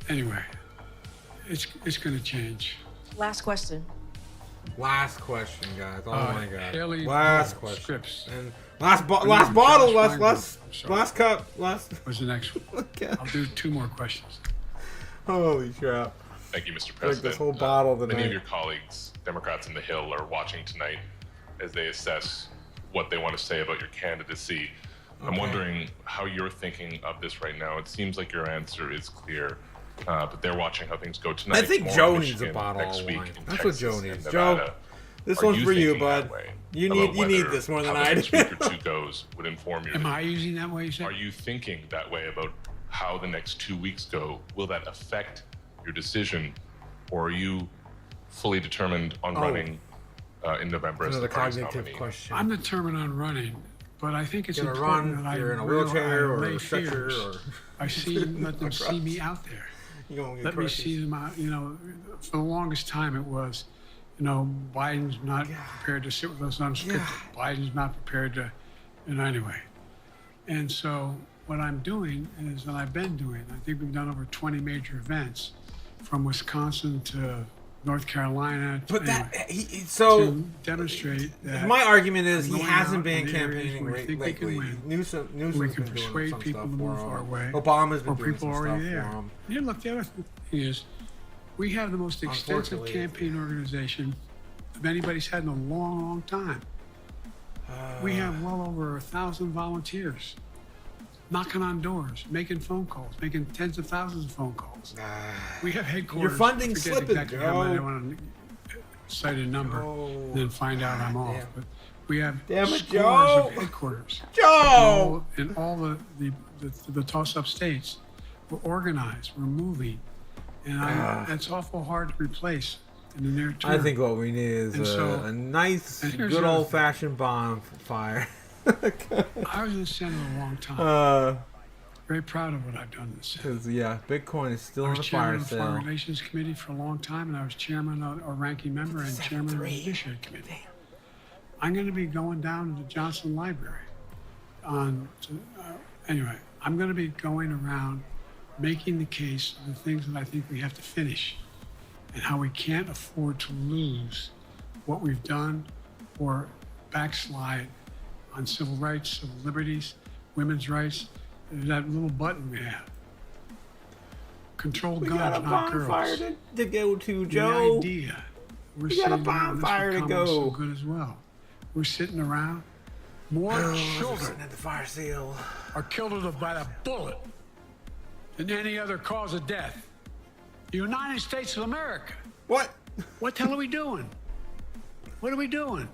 Anyway, it's going to change. Last question. Last question, guys. Oh my God. Haley Last Ball question. Scripps And last Josh bottle, Feinberg. last cup, last. was the next one. Okay. I'll do 2 more questions. Holy crap! Thank you, Mr. Like President. this whole bottle Many of tonight. your colleagues, Democrats in the Hill, are watching tonight as they assess what they want to say about your candidacy. I'm Okay. wondering how you're thinking of this right now. It seems like your answer is clear, but they're watching how things go tonight. I think tomorrow Joe in needs a Michigan, bottle next of week wine. in That's what Texas Joe and needs. Nevada. Joe, this Are one's you for you, thinking that bud. way You about need whether this more than how I the do. next week or 2 goes would inform you. Am I using that way, you said? Are you thinking that way about how the next 2 weeks go? Will that affect your decision, or are you fully determined on running in November as Another the party's cognitive nominee? question. I'm determined on running, but I think it's You're gonna important run, that you're in a I wheelchair or lay a stretcher fears. or I let them see me out there. you gonna get Let me crushes. see them out. You know, for the longest time it was, you know, Biden's not prepared to sit with us unscripted. Biden's not prepared to, anyway. And so what I'm doing is, and I've been doing, I think we've done over 20 major events from Wisconsin to North Carolina. But anyway, so to demonstrate that my argument is I'm he going hasn't out been in areas campaigning where we think we can lately. win. Newsom's we been can doing persuade some people stuff to move for our him. way, Obama's been or doing people some already stuff there. for him. Yeah, look, the other thing is we have the most extensive Unfortunately, campaign organization of anybody's had in a long, long time. We have well over 1,000 volunteers knocking on doors, making phone calls, making tens of thousands of phone calls. We have headquarters. Your funding's I forget slipping, exactly how many. I Joe. want to cite a number and then find out I'm off. damn. But we have Damn it, scores Joe. of headquarters. Joe! In all the toss-up states, we're organized, we're moving, and that's awful hard to replace in the near term. I think what we need is And so- a nice, and here's good the other old-fashioned bonfire. I was in the Senate a long time. Very proud of what I've done in the Senate. Because yeah, Bitcoin is still I on was the chairman fire of the Foreign sale. Relations Committee for a long time, and I was chairman or ranking member and chairman of the Judiciary Committee. I'm going to be going down to the Johnson Library. Anyway, I'm going to be going around making the case of the things that I think we have to finish and how we can't afford to lose what we've done or backslide on civil rights, civil liberties, women's rights, that little button we have. Control We guns, got a not bonfire girls. to go to, The Joe. idea. We're We got a sitting around, this bonfire to would come out so go. good as well. We're sitting around. More We're children sitting at the fire sale. are killed by the bullet than any other cause of death. The United States of America. What? What the hell are we doing? What are we doing?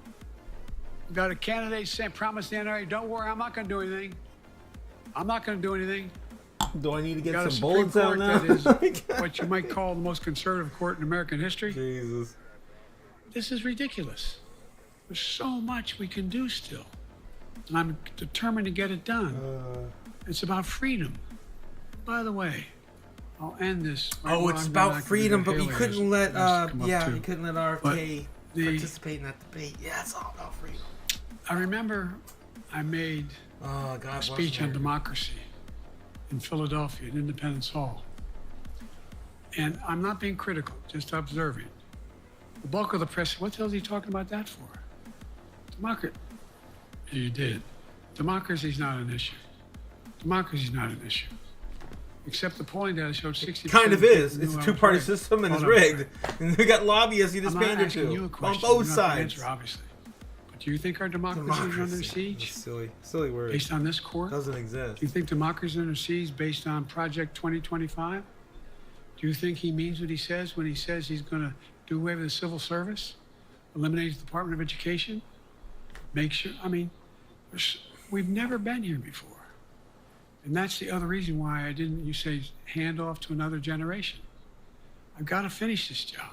We got a candidate saying, promise the NRA, don't worry, I'm not going to do anything. I'm not going to do anything. Do I need to We get got a some Supreme bullets out Court now? that is what you might call the most conservative court in American history. Jesus. This is ridiculous. There's so much we can do still. And I'm determined to get it done. It's about freedom. By the way, I'll end this. Oh, it's about freedom, but we couldn't let, we couldn't let RFK But participate in that debate. Yeah, it's all about freedom. I remember I made Oh, God a bless speech on America. democracy in Philadelphia at Independence Hall. And I'm not being critical, just observing. The bulk of the press, what the hell is he talking about that for? Democracy. You did. Democracy's not an issue. Democracy's not an issue. Except the polling data showed 60%. Kind of is. It's a knew I was two-party right. system and it's Hold on. rigged. And we got lobbyists you just I'm not painted asking you a to. On question. both You're not the sides. answer, obviously. But do you think our democracy is under siege? Silly word. Based on this court? Doesn't exist. Do you think democracy is under siege based on Project 2025? Do you think he means what he says when he says he's going to do away with the civil service? Eliminate the Department of Education? Make sure, I mean, we've never been here before. And that's the other reason why I didn't, you say, hand off to another generation. I've got to finish this job.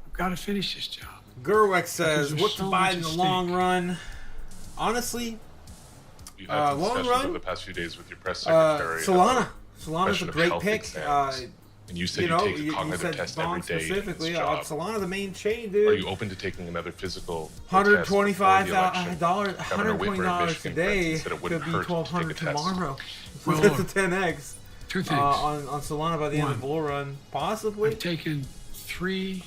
I've got to finish this job. Gerwick says, Because what there's to so buy much in at the stake. long run? Honestly, You had some long discussions run? over the past few days with your press secretary. Solana. about Solana's a question of great health pick. exams. And you said You you, know, take a you cognitive said test Bond every day. specifically. In this job. Solana, the main chain, Are dude. you open to taking another physical $125 $120 $120 today could be $1,200 tomorrow. Well, That's a 10x. Two things. On Solana by the end of the One. bull run, possibly. I've taken 3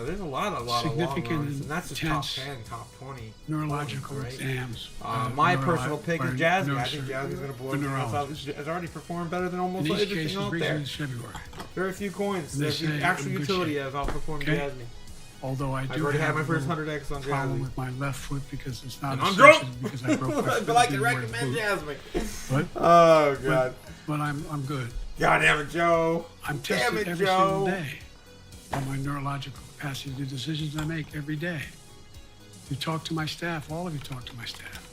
There's a lot of long significant runs, and that's just top intense 10, top 20. neurological Right. exams. My neuro- personal pick is by Jasmine. I think neurosurgeon, Jasmine's going to blow by it out. neurologist. It's already performed better than almost In each everything case, out the there. reason is February. Very few coins. And they There's say actual in good utility shape. have outperformed Okay? Jasmine. Although I I've do already had have my a first little 100x on problem Jasmine. with my left foot because it's not And as I'm sensitive drunk! because I broke my foot. But I didn't can wear the recommend boot. Jasmine. But, Oh, God. but I'm good. God damn it, Joe. I'm Damn tested it, every Joe. single day on my neurological capacity to do decisions I make every day. You talk to my staff, all of you talk to my staff.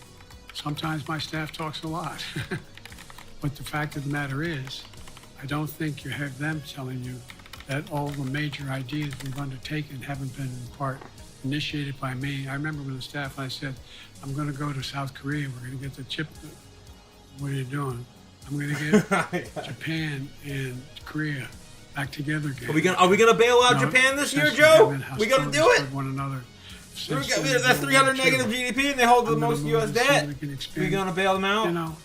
Sometimes my staff talks a lot. But the fact of the matter is, I don't think you have them telling you that all the major ideas we've undertaken haven't been in part initiated by me. I remember when the staff, I said, I'm going to go to South Korea. We're going to get the chip. What are you doing? I'm going to get Japan and Korea back together again. Are we gonna bail out No, Japan this year, since Joe? we haven't We gonna do hostilities it? toward one another. We since got, the that's World 300 War II. negative GDP, and they hold the I'm gonna most move U.S. this so debt. we can We expand. gonna bail them out? You know,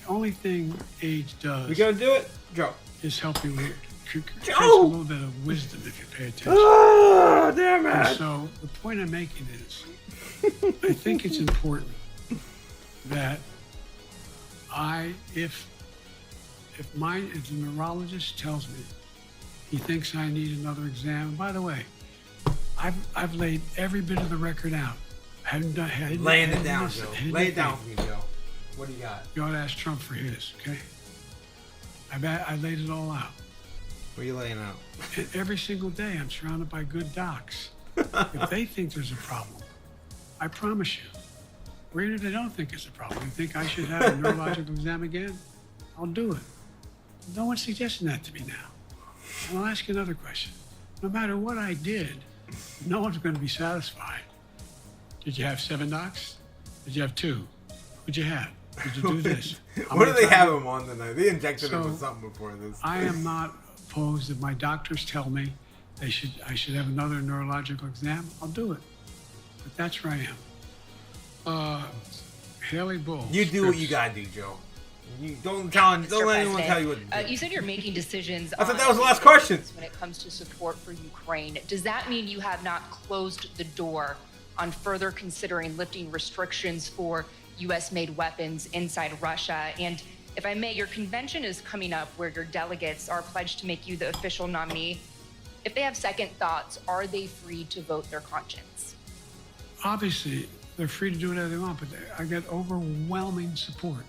the only thing age does We gonna do it, Joe? is help you with creates a Joe! little bit of wisdom if you pay attention. Oh, damn And it! so the point I'm making is, I think it's important that if the neurologist tells me he thinks I need another exam. And by the way, I've laid every bit of the record out. Laying it down, Joe. Lay it down for me, Joe. What do you got? You ought to ask Trump for his, okay? I laid it all out. What are you laying out? And every single day, I'm surrounded by good docs. If they think there's a problem, I promise you, or even if they don't think it's a problem, you think I should have a neurological exam again? I'll do it. No one's suggesting that to me now. And I'll ask you another question. No matter what I did, no one's going to be satisfied. Did you have 7 docs? Did you have 2? What'd you have? Did you do this? What do they have him on tonight? They injected him with something before this. I am not opposed if my doctors tell me I should have another neurological exam. I'll do it. But that's where I am. Haley Bull. You do what you gotta do, Joe. You don't let anyone tell you what to do. You said you're making decisions. I thought that was the last question. When it comes to support for Ukraine, does that mean you have not closed the door on further considering lifting restrictions for U.S.-made weapons inside Russia? And if I may, your convention is coming up where your delegates are pledged to make you the official nominee. If they have second thoughts, are they free to vote their conscience? Obviously, they're free to do whatever they want, but I get overwhelming support.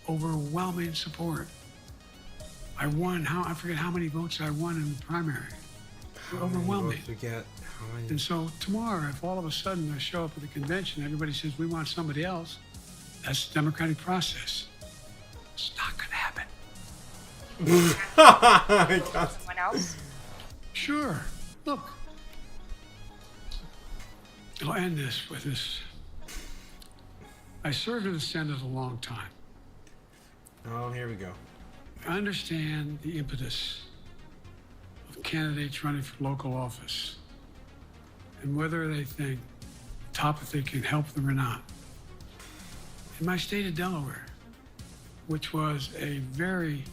Overwhelming support. I won, I forget how many votes I won in the primary. Overwhelming. And so tomorrow, if all of a sudden I show up at the convention, everybody says, we want somebody else, that's the democratic process. It's not going to happen. Someone else? Sure. Look. I'll end this with this. I served in the Senate a long time. Oh, here we go. I understand the impetus of candidates running for local office and whether they think if they can help them or not. In my state of Delaware, which was a very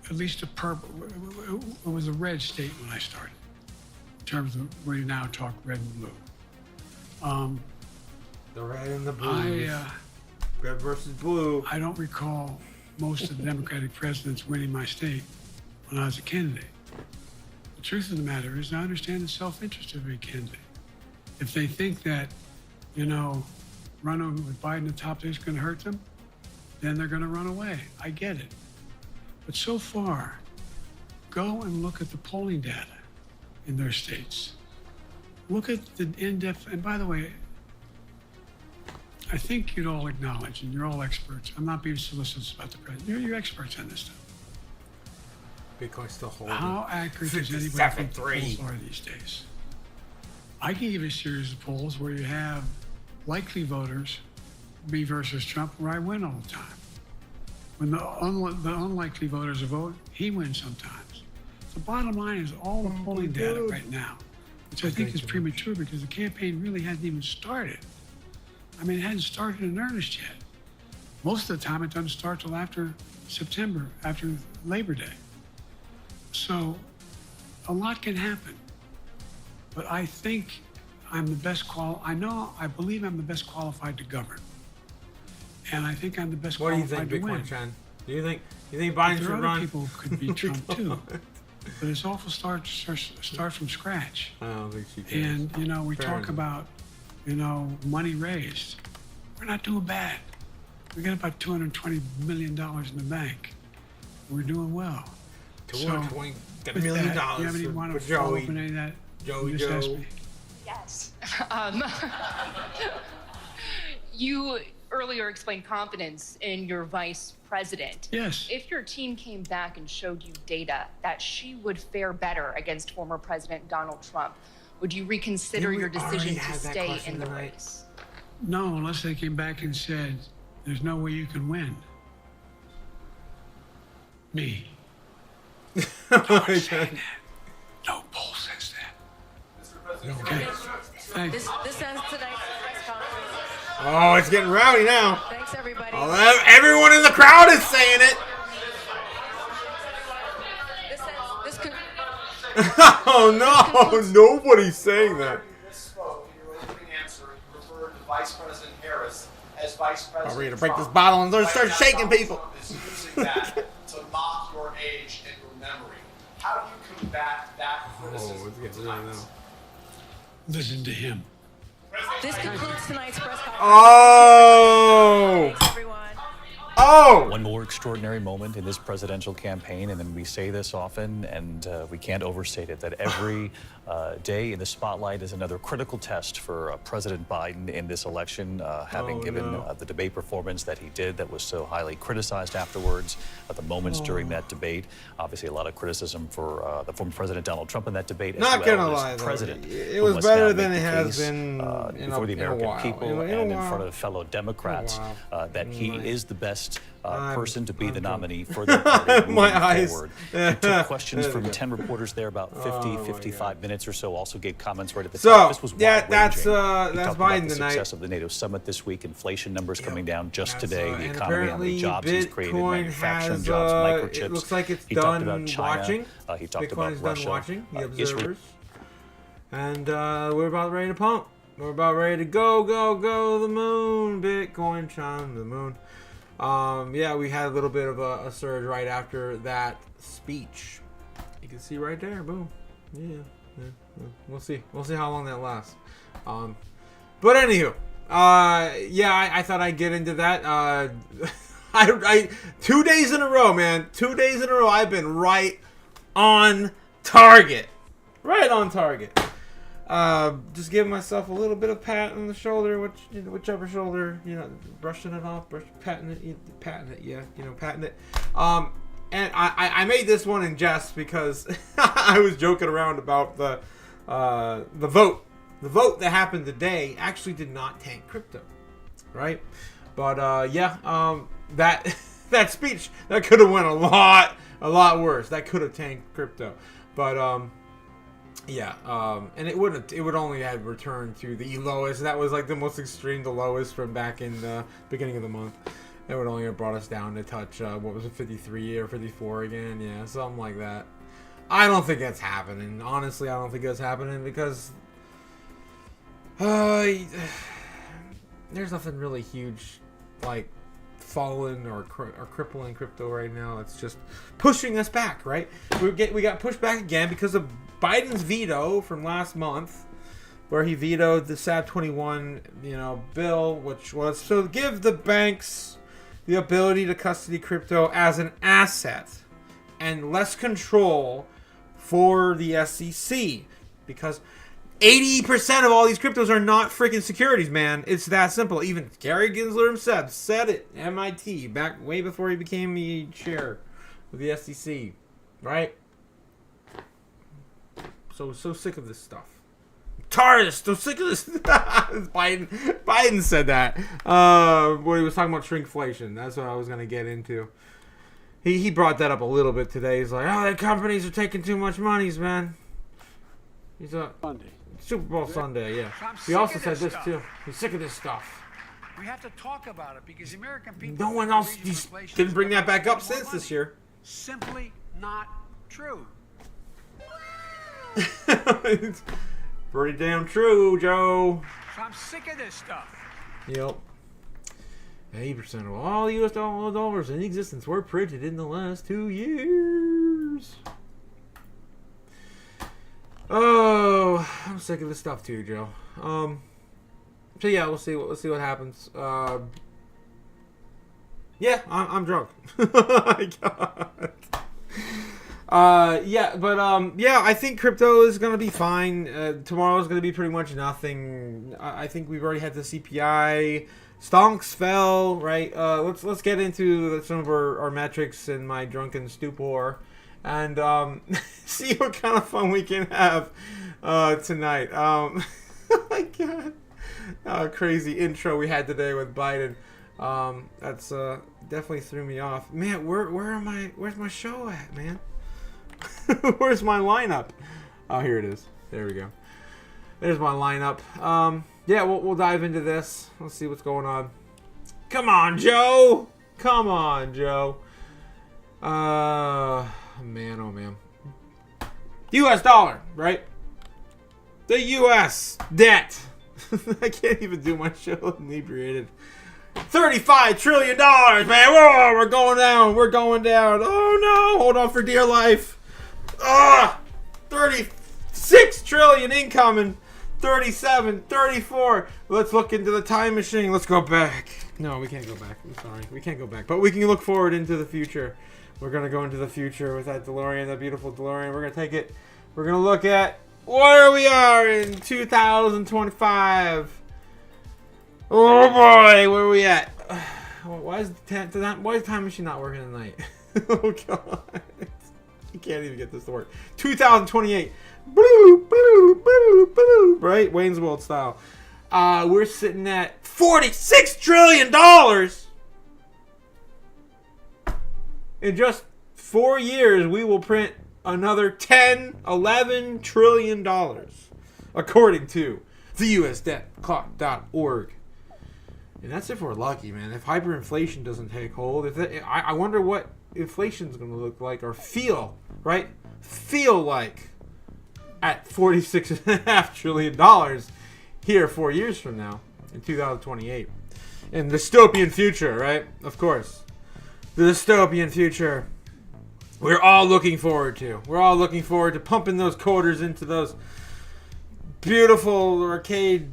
at least a purple. It was a red state when I started. In terms of where you now talk red and blue. The red and the blue. Red versus blue. I don't recall most of the Democratic presidents winning my state when I was a candidate. The truth of the matter is I understand the self-interest of every candidate. If they think that, running with Biden at the top is going to hurt them, then they're going to run away. I get it. But so far, go and look at the polling data in their states. Look at the in-depth, and by the way, I think you'd all acknowledge, and you're all experts. I'm not being solicitous about the president. You're experts on this stuff. Bitcoin's still holding. How accurate does anybody think the polls are these days? I can give you a series of polls where you have likely voters, me versus Trump, where I win all the time. When the unlikely voters vote, he wins sometimes. The bottom line is all the polling data right now, which I think is premature because the campaign really hasn't even started. I mean, it hasn't started in earnest yet. Most of the time, it doesn't start till after September, after Labor Day. So a lot can happen. But I think I'm the best I believe I'm the best qualified to govern. And I think I'm the best qualified to win. What do you think, Bitcoin Chan? Do you think Biden should run? Other people who could beat Trump too. But it's awful start from scratch. I don't think she can. And, we talk about, money raised. We're not doing bad. We got about $220 million in the bank. We're doing well. $220 million. You have any want to follow up on any of that? Joey Just ask me. Yes. You earlier explained confidence in your vice president. Yes. If your team came back and showed you data that she would fare better against former President Donald Trump, would you reconsider your decision to stay in the race? No, unless they came back and said, there's no way you can win. Me. No one's saying that. No poll says that. Okay. Thanks. This ends tonight's press conference. Oh, it's getting rowdy now. Thanks, everybody. Everyone in the crowd is saying it. Oh no! Nobody's saying that. You misspoke in your opening answer. You referred to Vice President Harris as Vice President. I'm ready to break this bottle and start shaking people. Is using that to mock your age and your memory. How do you combat that criticism? Oh, it's getting really now. Listen to him. This concludes tonight's press conference. Oh! Thanks, everyone. Oh! One more extraordinary moment in this presidential campaign, and then we say this often, and we can't overstate it, that every day in the spotlight is another critical test for President Biden in this election, having given the debate performance that he did that was so highly criticized afterwards, the moments during that debate. Obviously, a lot of criticism for the former President Donald Trump in that debate. Not as gonna well lie, as though. president. It was better than it has been before the American people and in front of fellow Democrats, that he is the best person to be the nominee for the party moving forward. He took questions from 10 reporters there, about 55 minutes or so. Also gave comments right at the top. This was that's Biden tonight. The success of the NATO summit this week. Inflation numbers coming down just today. The economy, how many jobs he's created, manufacturing jobs, microchips. It looks like it's he done talked about China. watching. He talked Bitcoin about is Russia, done watching. The observers. Israel. And we're about ready to pump. We're about ready to go the moon. Bitcoin chime the moon. Yeah, we had a little bit of a surge right after that speech. You can see right there, boom. Yeah. We'll see how long that lasts. But anywho, I thought I'd get into that. I 2 days in a row, man. 2 days in a row, I've been right on target. Right on target. Just giving myself a little bit of pat on the shoulder, whichever shoulder, brushing it off, patting it. And I made this one in jest because I was joking around about the vote. The vote that happened today actually did not tank crypto, right? But that speech that could have went a lot worse. That could have tanked crypto, but and it would only have returned to the lowest. That was like the most extreme, the lowest from back in the beginning of the month. It would only have brought us down to touch, what was it, 53 or 54 again? Yeah, something like that. I don't think that's happening. Honestly, I don't think that's happening because there's nothing really huge like falling or crippling crypto right now. It's just pushing us back, right? We got pushed back again because of Biden's veto from last month, where he vetoed the SAB 21, bill, which was to give the banks the ability to custody crypto as an asset and less control for the SEC, because 80% of all these cryptos are not freaking securities, man. It's that simple. Even Gary Gensler himself said it, MIT, back way before he became the chair of the SEC, right? So sick of this stuff. Tired, so sick of this. Biden said that when he was talking about shrinkflation. That's what I was going to get into. He brought that up a little bit today. He's like, the companies are taking too much monies, man. He's a Super Bowl Sunday, yeah. He also said this too. He's sick of this stuff. We have to talk about it because the American people. No one else didn't bring that back up since this year. Simply not true. It's pretty damn true, Joe. So I'm sick of this stuff. Yep. 80% of all U.S. dollars in existence were printed in the last 2 years. Oh, I'm sick of this stuff too, Joe. So yeah, we'll see what happens. Yeah, I'm drunk. My God. Yeah, I think crypto is gonna be fine. Tomorrow is gonna be pretty much nothing. I think we've already had the CPI. Stonks fell, right? Let's get into some of our metrics in my drunken stupor, and see what kind of fun we can have tonight. Oh my God, crazy intro we had today with Biden. That's definitely threw me off. Man, where's my show at, man? Where's my lineup? Oh, here it is. There we go. There's my lineup. Yeah, we'll dive into this. Let's see what's going on. Come on, Joe. Come on, Joe. Man, oh man. U.S. dollar, right? The U.S. debt. I can't even do my show inebriated. $35 trillion, man. Whoa, we're going down. We're going down. Oh no, hold on for dear life. 36 trillion incoming. 37, 34. Let's look into the time machine. Let's go back. No, we can't go back. I'm sorry. We can't go back. But we can look forward into the future. We're going to go into the future with that DeLorean, that beautiful DeLorean. We're going to take it. We're going to look at where we are in 2025. Oh boy, where are we at? Why is the time machine not working tonight? Oh God. You can't even get this to work. 2028. Right? Wayne's World style. We're sitting at $46 trillion. In just 4 years, we will print another $11 trillion, according to the USDebtClock.org. And that's if we're lucky, man. If hyperinflation doesn't take hold, I wonder what inflation's going to look like or feel, right? Feel like at $46.5 trillion here 4 years from now in 2028. In dystopian future, right? Of course. The dystopian future we're all looking forward to. We're all looking forward to pumping those quarters into those beautiful arcade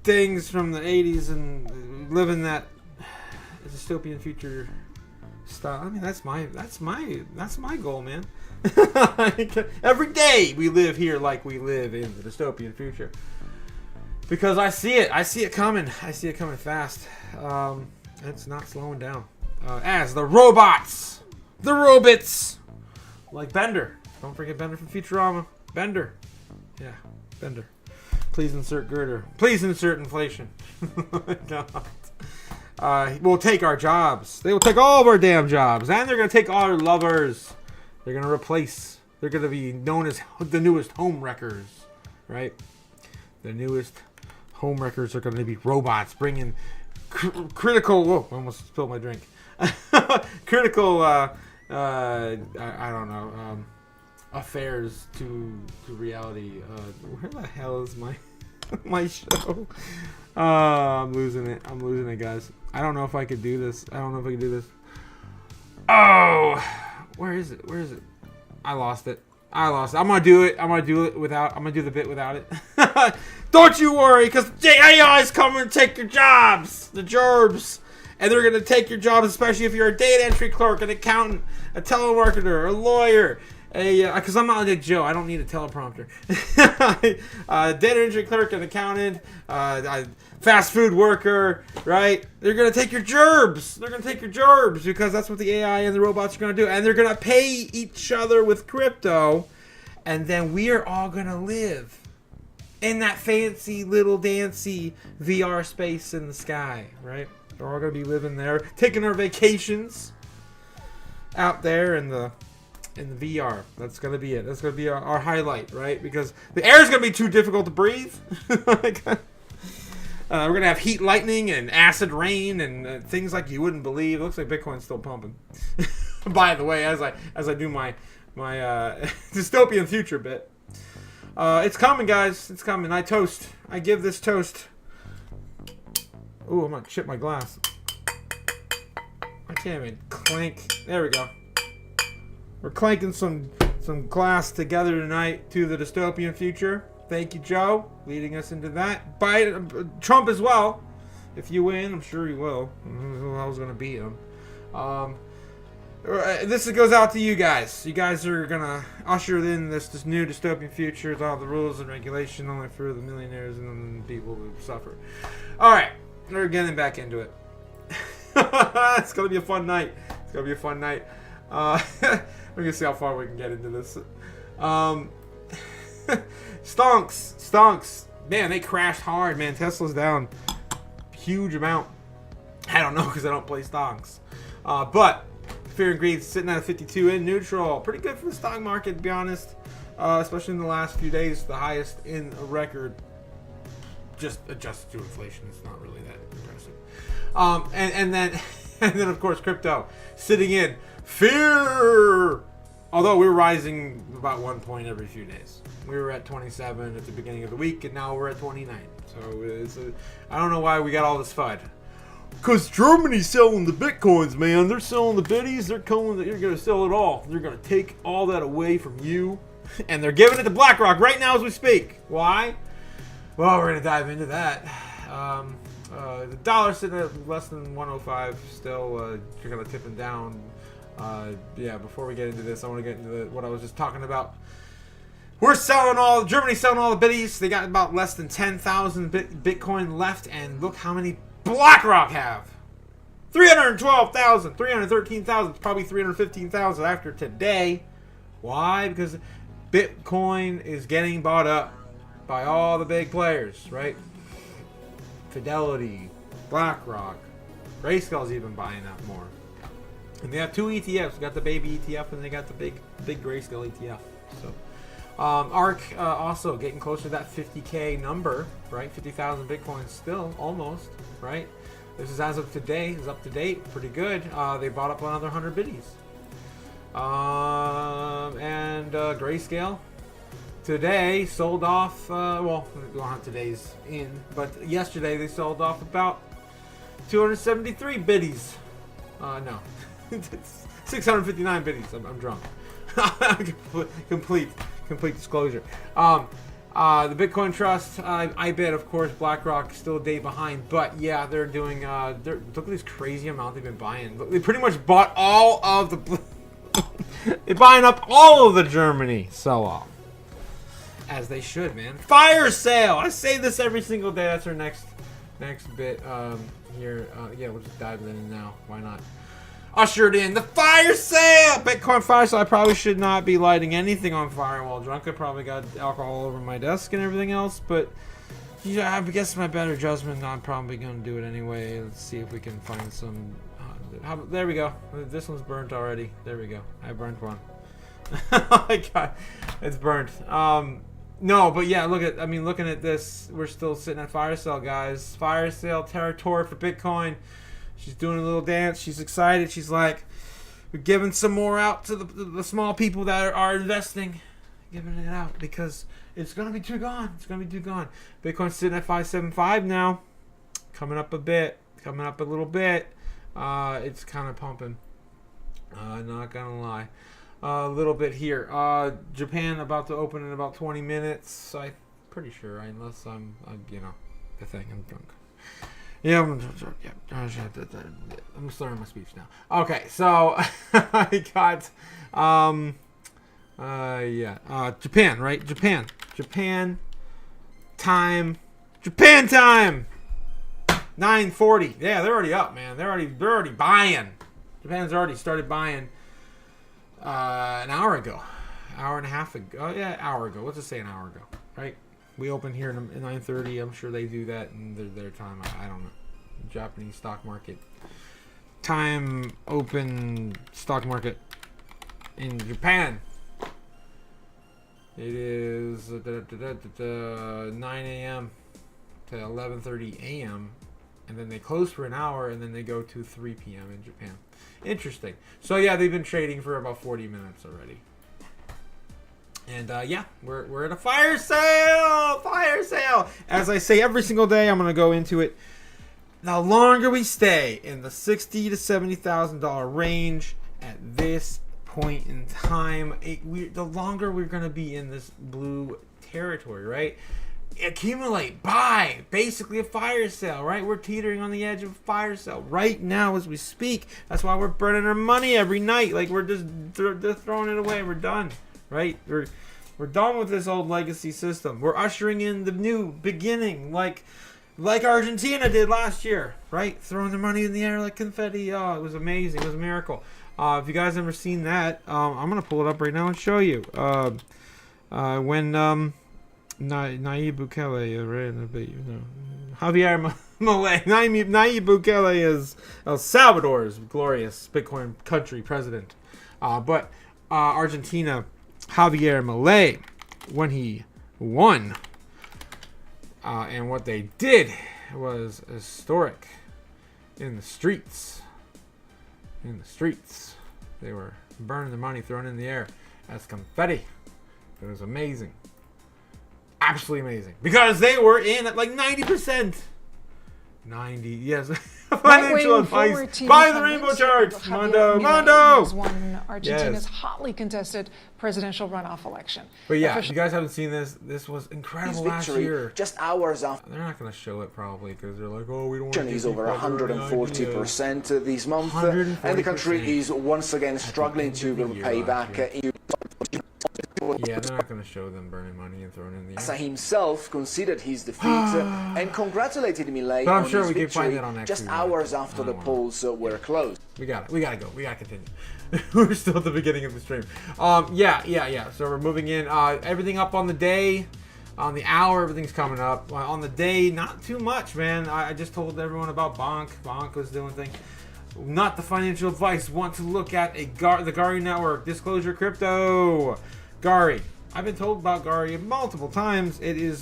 things from the 80s and living that dystopian future style. I mean, that's my goal, man. Every day we live here like we live in the dystopian future. Because I see it coming. I see it coming fast. It's not slowing down. As the robots, the robots, like Bender. Don't forget Bender from Futurama. Bender. Yeah, Bender. Please insert girder. Please insert inflation. Oh my God. Will take our jobs. They will take all of our damn jobs. And they're going to take all our lovers. They're going to replace. They're going to be known as the newest home wreckers. Right? The newest home wreckers are going to be robots bringing critical. Whoa, I almost spilled my drink. Critical. I don't know. Affairs to reality. Where the hell is my show? I'm losing it, guys. I don't know if I could do this. Oh, where is it? I lost it. I'm gonna do it. I'm gonna do the bit without it. Don't you worry, because the AI is coming to take your jobs, the gerbs. And they're gonna take your jobs, especially if you're a data entry clerk, an accountant, a telemarketer, a lawyer. Because I'm not like Joe, I don't need a teleprompter. Data entry clerk, an accountant, fast food worker, right? They're gonna take your gerbs. Because that's what the AI and the robots are gonna do, and they're gonna pay each other with crypto, and then we are all gonna live in that fancy little dancy VR space in the sky, right? We're all gonna be living there, taking our vacations out there in the VR. That's gonna be it. That's gonna be our highlight, right? Because the air is gonna be too difficult to breathe. We're gonna have heat, lightning, and acid rain, and things like you wouldn't believe. It looks like Bitcoin's still pumping. By the way, as I do my dystopian future bit, it's coming, guys. It's coming. I give this toast. Ooh, I'm gonna chip my glass. I can't even clank. There we go. We're clanking some glass together tonight to the dystopian future. Thank you, Joe, leading us into that. Biden, Trump as well. If you win, I'm sure you will. Who else is gonna beat him? This goes out to you guys. You guys are gonna usher in this new dystopian future with all the rules and regulation only for the millionaires and the people who suffer. All right, we're getting back into it. It's gonna be a fun night. We're gonna see how far we can get into this. Stonks. Man, they crashed hard, man. Tesla's down huge amount. I don't know because I don't play stonks. But Fear and Greed sitting at a 52 in neutral. Pretty good for the stock market, to be honest. Especially in the last few days, the highest in a record. Just adjusted to inflation. It's not really that impressive. And then of course crypto sitting in fear. Although we're rising about 1 point every few days. We were at 27 at the beginning of the week, and now we're at 29. So I don't know why we got all this FUD. Because Germany's selling the bitcoins, man. They're selling the biddies. They're going to sell it all. They're going to take all that away from you. And they're giving it to BlackRock right now as we speak. Why? Well, we're going to dive into that. The dollar's sitting at less than 105 still. You're going to tip it down. Before we get into this, I want to get into what I was just talking about. Germany's selling all the biddies. They got about less than 10,000 Bitcoin left, and look how many BlackRock have. 312,000, 313,000, it's probably 315,000 after today. Why? Because Bitcoin is getting bought up by all the big players, right? Fidelity, BlackRock, Grayscale's even buying up more. And they have two ETFs. They got the baby ETF and they got the big Grayscale ETF. So, ARK also getting closer to that 50K number, right? 50,000 Bitcoin still, almost, right? This is as of today. Is up to date. Pretty good. They bought up another 100 biddies. And Grayscale today sold off. Well, we don't have today's in, but yesterday they sold off about 273 biddies. No. 659 biddies. I'm drunk. complete disclosure. The Bitcoin Trust, I bet, of course, BlackRock still a day behind, but yeah, they're doing. Look at this crazy amount they've been buying. They pretty much bought all of the. They're buying up all of the Germany sell-off, as they should, man. Fire sale. I say this every single day. That's our next bit here. Yeah, we'll just dive in now. Why not? Ushered in the fire sale! Bitcoin fire sale. I probably should not be lighting anything on fire while drunk. I probably got alcohol over my desk and everything else, but yeah, I guess my better judgment, I'm probably going to do it anyway. Let's see if we can find some... there we go. This one's burnt already. There we go. I burnt one. Oh my god. It's burnt. No, but yeah, looking at this, we're still sitting at fire sale, guys. Fire sale territory for Bitcoin. She's doing a little dance. She's excited. She's like, we're giving some more out to the small people that are investing. Giving it out because it's going to be too gone. It's going to be too gone. Bitcoin's sitting at 575 now. Coming up a bit. Coming up a little bit. It's kind of pumping. Not going to lie. A little bit here. Japan about to open in about 20 minutes. I'm pretty sure, unless I'm the thing. I'm drunk. Yeah, I'm slurring my speech now. Okay, so I got Japan, right? Japan time. 9:40. Yeah, they're already up, man. They're already buying. Japan's already started buying an hour ago. Hour and a half ago. Oh, yeah, hour ago. Let's just say an hour ago, right? We open here at 9:30. I'm sure they do that in their time. I don't know. Japanese stock market. Time open stock market in Japan. It is 9 a.m. to 11:30 a.m. And then they close for an hour, and then they go to 3 p.m. in Japan. Interesting. So yeah, they've been trading for about 40 minutes already. And yeah, we're at a fire sale. Fire sale. As I say every single day, I'm gonna go into it. The longer we stay in the $60,000 to $70,000 range at this point in time, the longer we're gonna be in this blue territory, right? Accumulate, buy, basically a fire sale, right? We're teetering on the edge of a fire sale right now as we speak. That's why we're burning our money every night. Like, we're just throwing it away. We're done, right? We're done with this old legacy system. We're ushering in the new beginning, like Argentina did last year, right? Throwing their money in the air like confetti. Oh, it was amazing. It was a miracle. If you guys never seen that, I'm gonna pull it up right now and show you. When Nayib Bukele, Javier Milei, Nayib Bukele is El Salvador's glorious Bitcoin country president. But Argentina, Javier Milei, when he won, and what they did was historic. In the streets, they were burning the money, throwing it in the air as confetti. It was amazing. Absolutely amazing. Because they were in at like 90%. 90, yes. Financial advice. Buy the rainbow charts. Mondo. Won Argentina's hotly contested presidential runoff election. But yeah, if you guys haven't seen this was incredible last year. Just hours after. They're not going to show it probably because they're like, oh, we don't want to. He's over 140% this month. And the country is once again struggling to pay back EU. Yeah, they're not going to show them burning money and throwing in the air. Assa himself considered his defeat and congratulated Milei on his victory just hours after the polls were closed. We got to go. We got to continue. We're still at the beginning of the stream. Yeah. So we're moving in. Everything up on the day. On the hour, everything's coming up. On the day, not too much, man. I just told everyone about Bonk. Bonk was doing things. Not the financial advice. Want to look at the Gari network. Disclosure Crypto. Gari. I've been told about Gari multiple times. It is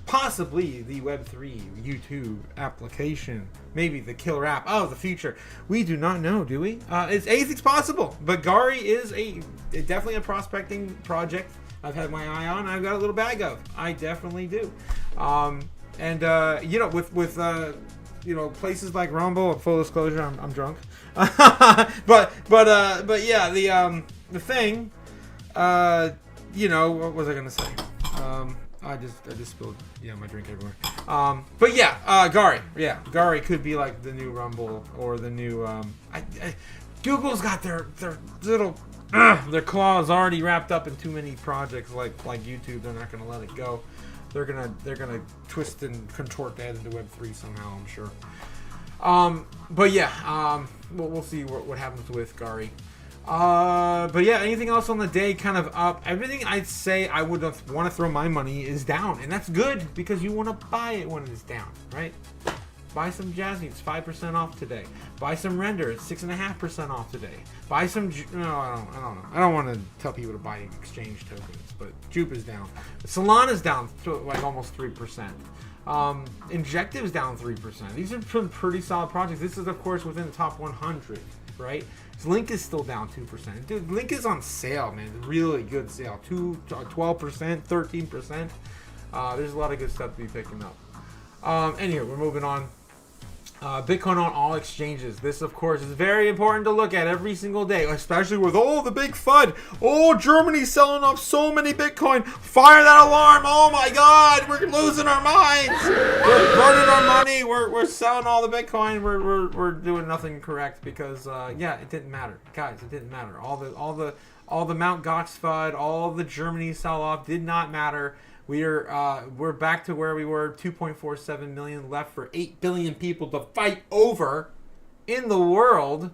possibly the Web3 YouTube application. Maybe the killer app of the future. We do not know, do we? Anything's possible. But Gari is definitely a prospecting project I've had my eye on. I've got a little bag of. I definitely do. With places like Rumble, full disclosure, I'm drunk. but yeah, the thing. What was I gonna say? I just spilled my drink everywhere. But yeah, Gari. Yeah, Gari could be like the new Rumble or the new. Google's got their little their claws already wrapped up in too many projects like YouTube. They're not gonna let it go. They're gonna twist and contort that into Web3 somehow, I'm sure. But yeah, we'll see what happens with Gari. But yeah, anything else on the day kind of up? Everything I'd say I would want to throw my money is down, and that's good because you want to buy it when it's down, right? Buy some Jazzy, it's 5% off today. Buy some Render, it's 6.5% off today. Buy some, no, I don't know. I don't want to tell people to buy exchange tokens, but Jupe is down. Solana's down to like almost 3%. Injective's down 3%. These are some pretty solid projects. This is, of course, within the top 100, right? Link is still down 2%. Dude, Link is on sale, man. Really good sale. 12%, 13%. There's a lot of good stuff to be picking up. Anyway, we're moving on. Bitcoin on all exchanges. This, of course, is very important to look at every single day, especially with all the big FUD. Oh, Germany's selling off so many Bitcoin. Fire that alarm. Oh, my God. We're losing our minds. We're burning our money. We're selling all the Bitcoin. We're doing nothing correct because, yeah, it didn't matter. Guys, it didn't matter. All the Mt. Gox FUD, all the Germany sell-off did not matter. We're back to where we were, 2.47 million left for 8 billion people to fight over in the world.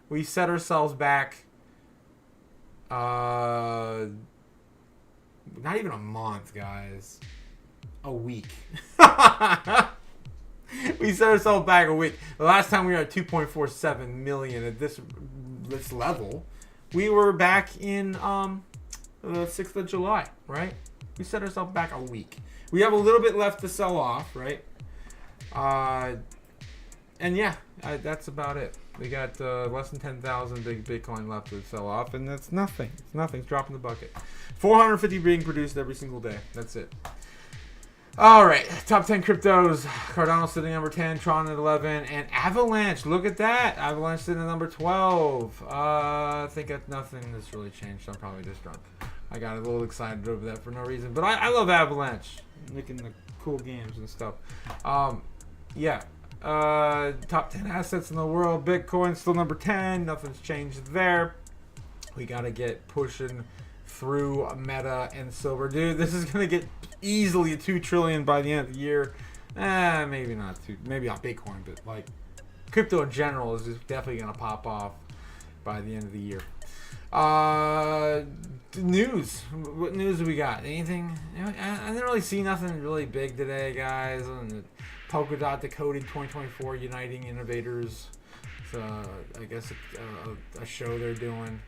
We set ourselves back not even a month, guys. A week. We set ourselves back a week. The last time we were at 2.47 million at this level, we were back in the 6th of July, right? We set ourselves back a week. We have a little bit left to sell off, right? And yeah, that's about it. We got less than 10,000 big Bitcoin left to sell off, and that's nothing. It's nothing. It's dropping the bucket. 450 being produced every single day. That's it. All right, top 10 cryptos. Cardano sitting at number 10, Tron at 11, and Avalanche. Look at that. Avalanche sitting at number 12. I think that nothing has really changed. I'm probably just drunk. I got a little excited over that for no reason. But I love Avalanche. Making the cool games and stuff. Yeah. Top 10 assets in the world. Bitcoin still number 10. Nothing's changed there. We got to get pushing through Meta and Silver. Dude, this is going to get easily $2 trillion by the end of the year. Maybe not maybe not Bitcoin, but like crypto in general is just definitely going to pop off by the end of the year. News. What news do we got? Anything? I didn't really see nothing really big today, guys. Polkadot decoding 2024 Uniting Innovators. So I guess a show they're doing.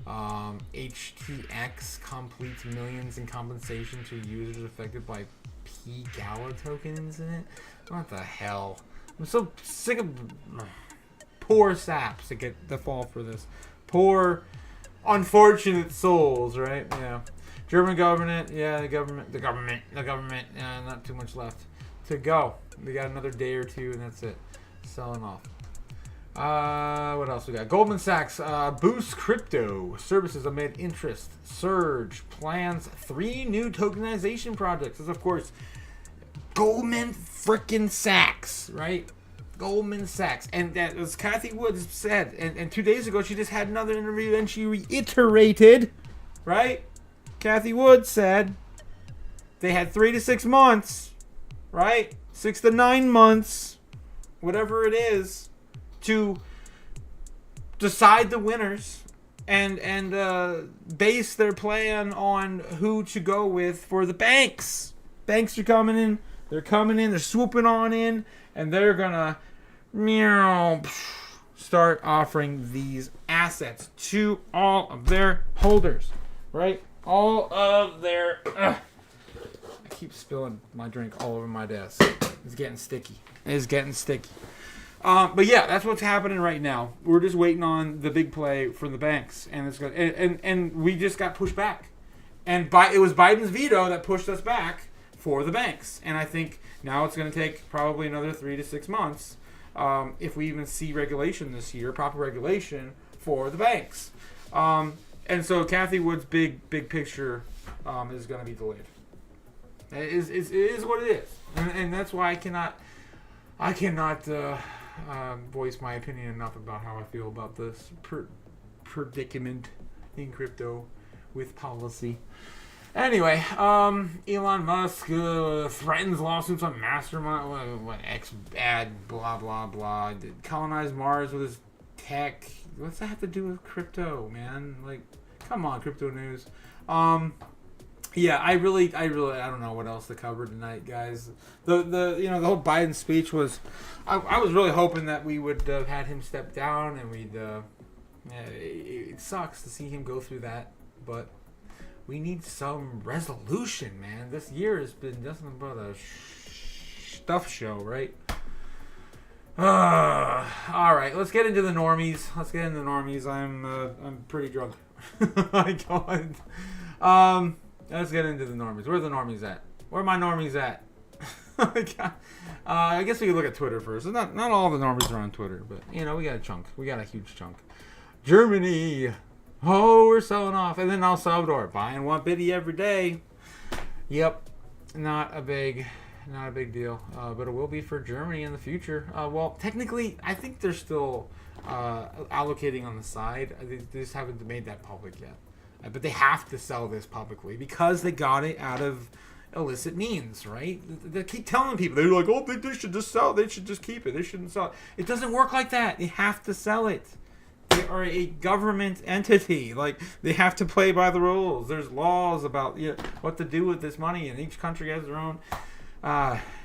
HTX completes millions in compensation to users affected by P-Gala token incident. What the hell? I'm so sick of poor saps that get the fall for this. Poor, unfortunate souls, right? Yeah. German government, yeah, the government, yeah, not too much left to go. We got another day or two, and that's it. Selling off. What else we got? Goldman Sachs boosts crypto services amid interest surge. Plans 3 new tokenization projects. This is, of course, Goldman frickin' Sachs, right? Goldman Sachs. And as Kathy Woods said, and 2 days ago, she just had another interview and she reiterated, right? Kathy Woods said they had 3 to 6 months, right? 6 to 9 months, whatever it is, to decide the winners and base their plan on who to go with for the banks. Banks are coming in. They're coming in. They're swooping on in, and they're gonna start offering these assets to all of their holders, right? All of their. I keep spilling my drink all over my desk. It's getting sticky. It's getting sticky. But yeah, that's what's happening right now. We're just waiting on the big play from the banks, and it's going and we just got pushed back, and it was Biden's veto that pushed us back for the banks, and I think now it's going to take probably another 3 to 6 months if we even see regulation this year, proper regulation for the banks, and so Kathy Wood's big picture is going to be delayed. It is what it is, and that's why I cannot voice my opinion enough about how I feel about this predicament in crypto with policy. Anyway, Elon Musk threatens lawsuits on Mastermind, X-Ad, blah, blah, blah. Did colonize Mars with his tech. What's that have to do with crypto, man? Like, come on, crypto news. Yeah, I don't know what else to cover tonight, guys. The whole Biden speech was, I was really hoping that we would have had him step down, and we'd. It sucks to see him go through that, but we need some resolution, man. This year has been nothing but a stuff show, right? All right, let's get into the normies. I'm pretty drunk. My God. Let's get into the normies. Where are the normies at? Where are my normies at? I guess we could look at Twitter first. Not all the normies are on Twitter, but we got a chunk. We got a huge chunk. Germany. Oh, we're selling off. And then El Salvador, buying one bitty every day. Yep. Not a big deal. But it will be for Germany in the future. Well, technically, I think they're still allocating on the side. They just haven't made that public yet. But they have to sell this publicly because they got it out of illicit means, right? They keep telling people, they're like, oh, they should just sell it. They should just keep it. They shouldn't sell it. It doesn't work like that. They have to sell it. They are a government entity. Like, they have to play by the rules. There's laws about what to do with this money, and each country has their own.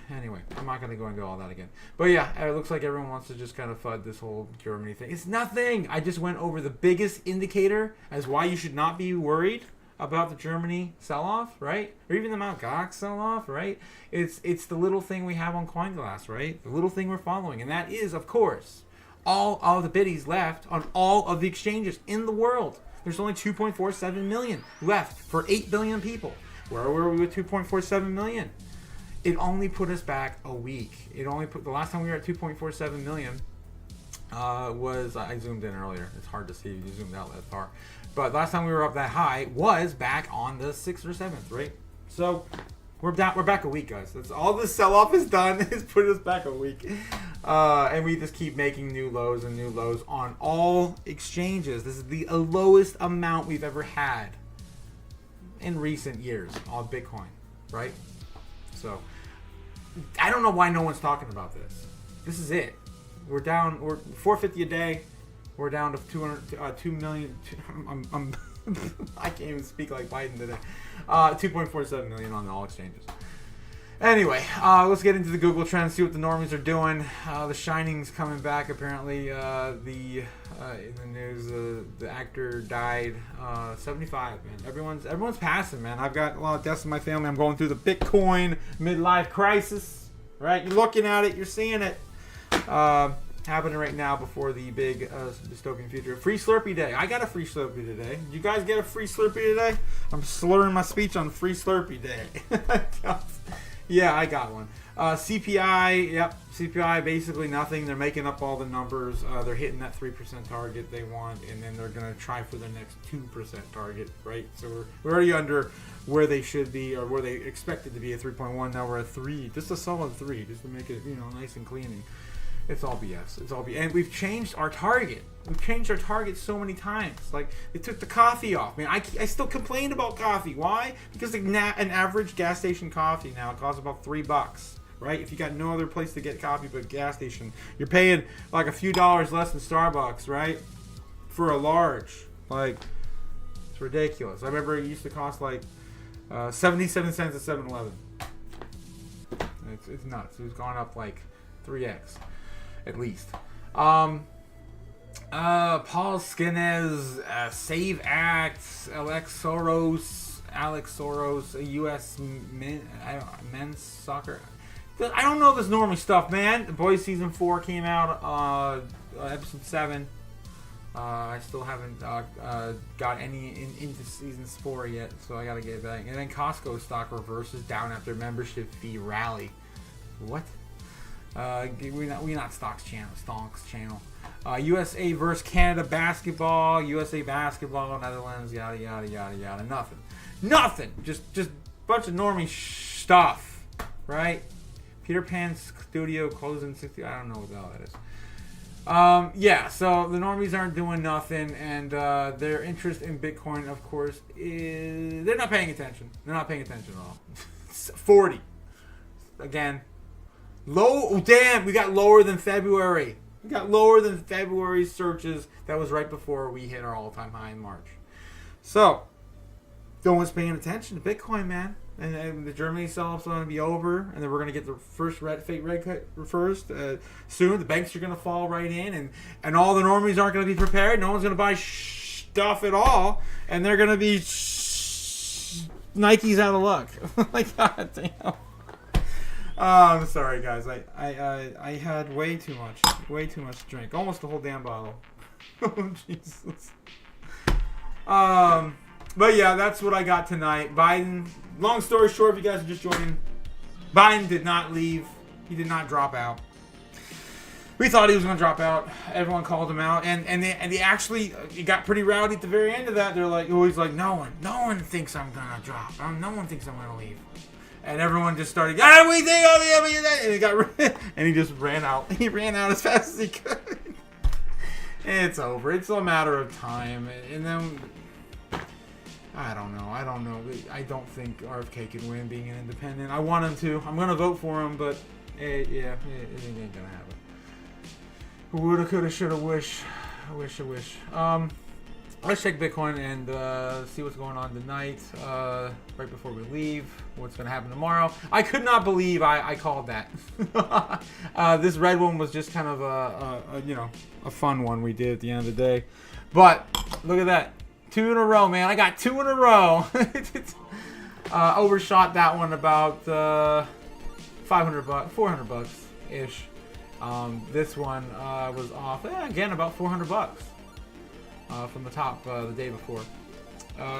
Anyway, I'm not going to go into all that again. But yeah, it looks like everyone wants to just kind of FUD this whole Germany thing. It's nothing. I just went over the biggest indicator as why you should not be worried about the Germany sell-off, right? Or even the Mt. Gox sell-off, right? It's the little thing we have on CoinGlass, right? The little thing we're following. And that is, of course, all of the biddies left on all of the exchanges in the world. There's only 2.47 million left for 8 billion people. Where were we with 2.47 million? It only put us back a week. The last time we were at 2.47 million was, I zoomed in earlier. It's hard to see if you zoomed out that far. But last time we were up that high was back on the 6th or 7th, right? So we're back a week, guys. That's all the sell-off is done is put us back a week. And we just keep making new lows and new lows on all exchanges. This is the lowest amount we've ever had in recent years on Bitcoin, right? So I don't know why no one's talking about this. This is it. We're down. We're 450 a day. We're down to 2 million. I can't even speak like Biden today. 2.47 million on all exchanges. Anyway, let's get into the Google trends. See what the normies are doing. The Shining's coming back. Apparently, in the news, the actor died. 75. Man, everyone's passing. Man, I've got a lot of deaths in my family. I'm going through the Bitcoin midlife crisis. Right, you're looking at it. You're seeing it. Happening right now before the big dystopian future. Free Slurpee Day. I got a free Slurpee today. Did you guys get a free Slurpee today? I'm slurring my speech on Free Slurpee Day. Yeah, I got one. CPI, yep. CPI, basically nothing. They're making up all the numbers. They're hitting that 3% target they want, and then they're going to try for their next 2% target, right? So we're already under where they should be, or where they expected to be at 3.1. Now we're at 3. Just a solid 3, just to make it, nice and clean. It's all BS. It's all BS. And we've changed our target. We've changed our target so many times. Like, they took the coffee off. Man, I still complain about coffee. Why? Because an average gas station coffee now costs about $3, right? If you got no other place to get coffee but a gas station, you're paying like a few dollars less than Starbucks, right? For a large. Like, it's ridiculous. I remember it used to cost like 77 cents at 7-Eleven. It's nuts. It's gone up like 3x. At least. Paul Skinez, Save Act, Alex Soros, a U.S. men's soccer. I don't know this normie stuff, man. The Boys Season 4 came out, Episode 7. I still haven't got any into Season 4 yet, so I gotta get back. And then Costco stock reverses down after membership fee rally. What? We're not Stonks channel. USA versus Canada basketball, USA basketball, Netherlands, yada yada yada yada. Nothing. Just bunch of normie stuff, right? Peter Pan's studio closing 60. I don't know what the hell that is. Yeah. So the normies aren't doing nothing, and their interest in Bitcoin, of course, is they're not paying attention. They're not paying attention at all. 40 again. Low, oh, damn, we got lower than February. We got lower than February's searches. That was right before we hit our all-time high in March. So, no one's paying attention to Bitcoin, man. And the Germany sell-off's going to be over, and then we're going to get the first fake red cut first soon. The banks are going to fall right in, and all the normies aren't going to be prepared. No one's going to buy stuff at all, and they're going to be Nike's out of luck. Like, God damn. I'm sorry, guys. I had way too much to drink. Almost the whole damn bottle. Oh, Jesus. But yeah, that's what I got tonight. Biden, long story short, if you guys are just joining, Biden did not leave. He did not drop out. We thought he was going to drop out. Everyone called him out. And they actually, it got pretty rowdy at the very end of that. They're like, always like, no one thinks I'm going to drop. No one thinks I'm going to leave. And everyone just started, we think I'll be able to do that. And he just ran out. He ran out as fast as he could. It's over. It's a matter of time. And then, I don't know. I don't think RFK can win being an independent. I want him to. I'm going to vote for him, but it ain't going to happen. Woulda, coulda, shoulda, wish. I wish. Let's check Bitcoin and see what's going on tonight. Right before we leave, what's going to happen tomorrow. I could not believe I called that. This red one was just kind of a fun one we did at the end of the day. But look at that. 2 in a row, man. I got 2 in a row. Overshot that one about $500, $400 ish. This one was off again about $400 from the top the day before.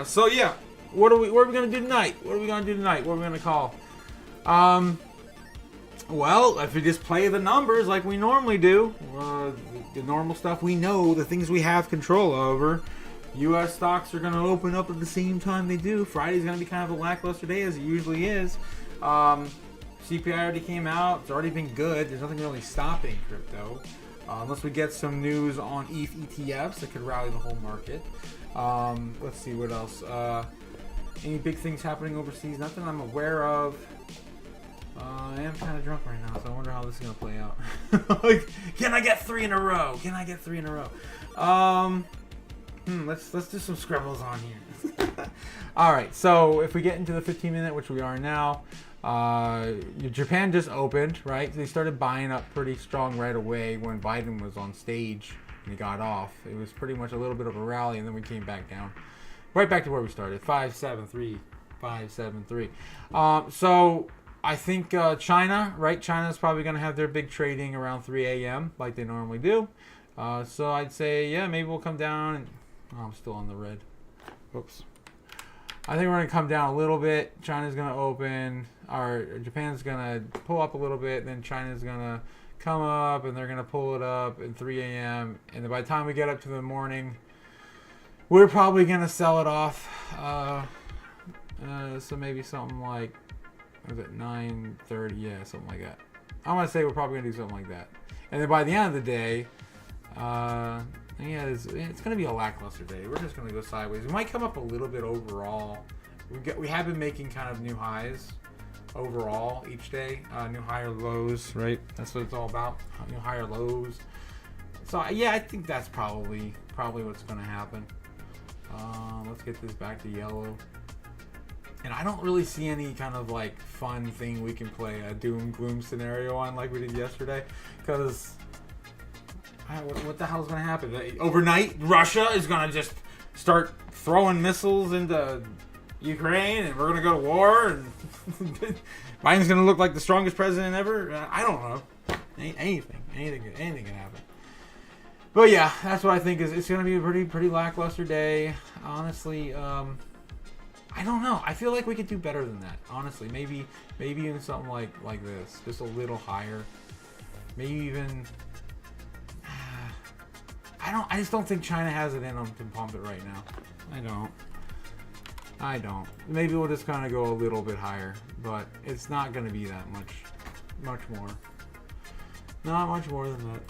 So yeah, what are we gonna do tonight? What are we gonna call? Well, if we just play the numbers like we normally do, the normal stuff we know, the things we have control over. U.S. stocks are going to open up at the same time they do. Friday's going to be kind of a lackluster day, as it usually is. CPI already came out. It's already been good. There's nothing really stopping crypto. Unless we get some news on ETH ETFs that could rally the whole market. Let's see what else. Any big things happening overseas? Nothing I'm aware of. I am kind of drunk right now, so I wonder how this is going to play out. Can I get 3 in a row? Let's do some scribbles on here. Alright, so if we get into the 15-minute, which we are now, Japan just opened, right? They started buying up pretty strong right away when Biden was on stage and he got off. It was pretty much a little bit of a rally, and then we came back down. Right back to where we started, 573, 573. So I think China, right? China's probably going to have their big trading around 3 a.m. like they normally do. So I'd say, yeah, maybe we'll come down and... I'm still on the red. Oops. I think we're going to come down a little bit. China's going to open. Japan's going to pull up a little bit. Then China's going to come up, and they're going to pull it up at 3 a.m. And then by the time we get up to the morning, we're probably going to sell it off. So maybe something like, what is it, 9:30? Yeah, something like that. I'm going to say we're probably going to do something like that. And then by the end of the day, yeah, it's going to be a lackluster day. We're just going to go sideways. We might come up a little bit overall. We have been making kind of new highs overall each day. New higher lows, right? That's what it's all about. New higher lows. So yeah, I think that's probably what's going to happen. Let's get this back to yellow. And I don't really see any kind of like fun thing we can play a doom gloom scenario on like we did yesterday, because what the hell is going to happen? Overnight, Russia is going to just start throwing missiles into Ukraine, and we're going to go to war, and Biden's going to look like the strongest president ever. I don't know. Anything can happen. But yeah, that's what I think is. It's going to be a pretty lackluster day. Honestly, I don't know. I feel like we could do better than that. Honestly, maybe even something like this, just a little higher. Maybe even. I just don't think China has it in them to pump it right now. I don't. Maybe we'll just kind of go a little bit higher, but it's not going to be that much more. Not much more than that.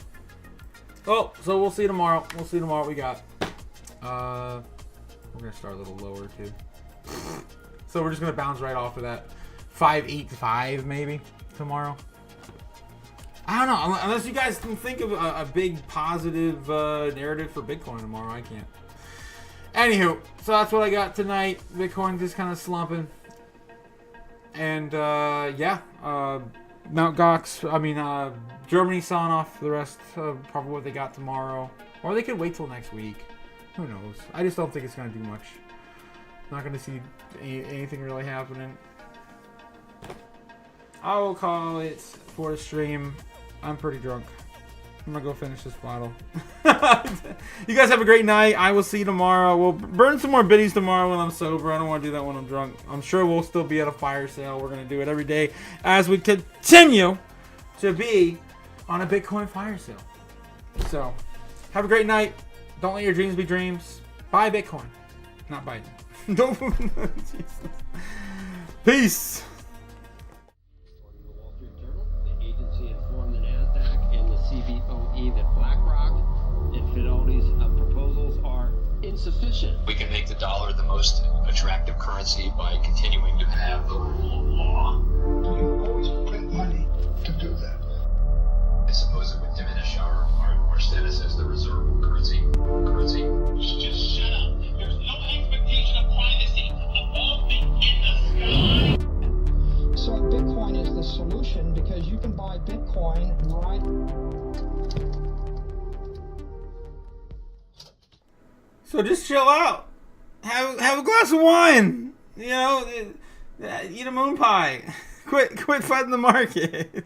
Oh, so we'll see tomorrow. We'll see tomorrow what we got. We're going to start a little lower too. So we're just going to bounce right off of that 585 maybe tomorrow. I don't know, unless you guys can think of a big positive narrative for Bitcoin tomorrow. I can't. Anywho, So that's what I got tonight. Bitcoin just kind of slumping. And, yeah. Mt. Gox, Germany sawing off the rest of probably what they got tomorrow. Or they could wait till next week. Who knows? I just don't think it's going to do much. Not going to see anything really happening. I will call it for the stream. I'm pretty drunk. I'm going to go finish this bottle. You guys have a great night. I will see you tomorrow. We'll burn some more biddies tomorrow when I'm sober. I don't want to do that when I'm drunk. I'm sure we'll still be at a fire sale. We're going to do it every day as we continue to be on a Bitcoin fire sale. So, have a great night. Don't let your dreams be dreams. Buy Bitcoin. Not Biden. Don't. Peace. That BlackRock and Fidelity's proposals are insufficient. We can make the dollar the most attractive currency by continuing to have the rule of law. You always print money to do that. I suppose it would diminish our status as the reserve currency. Just shut up. There's no expectation of privacy above me in the sky. So Bitcoin is the solution because you can buy Bitcoin right. So just chill out. Have a glass of wine. You know, eat a moon pie. Quit fighting the market.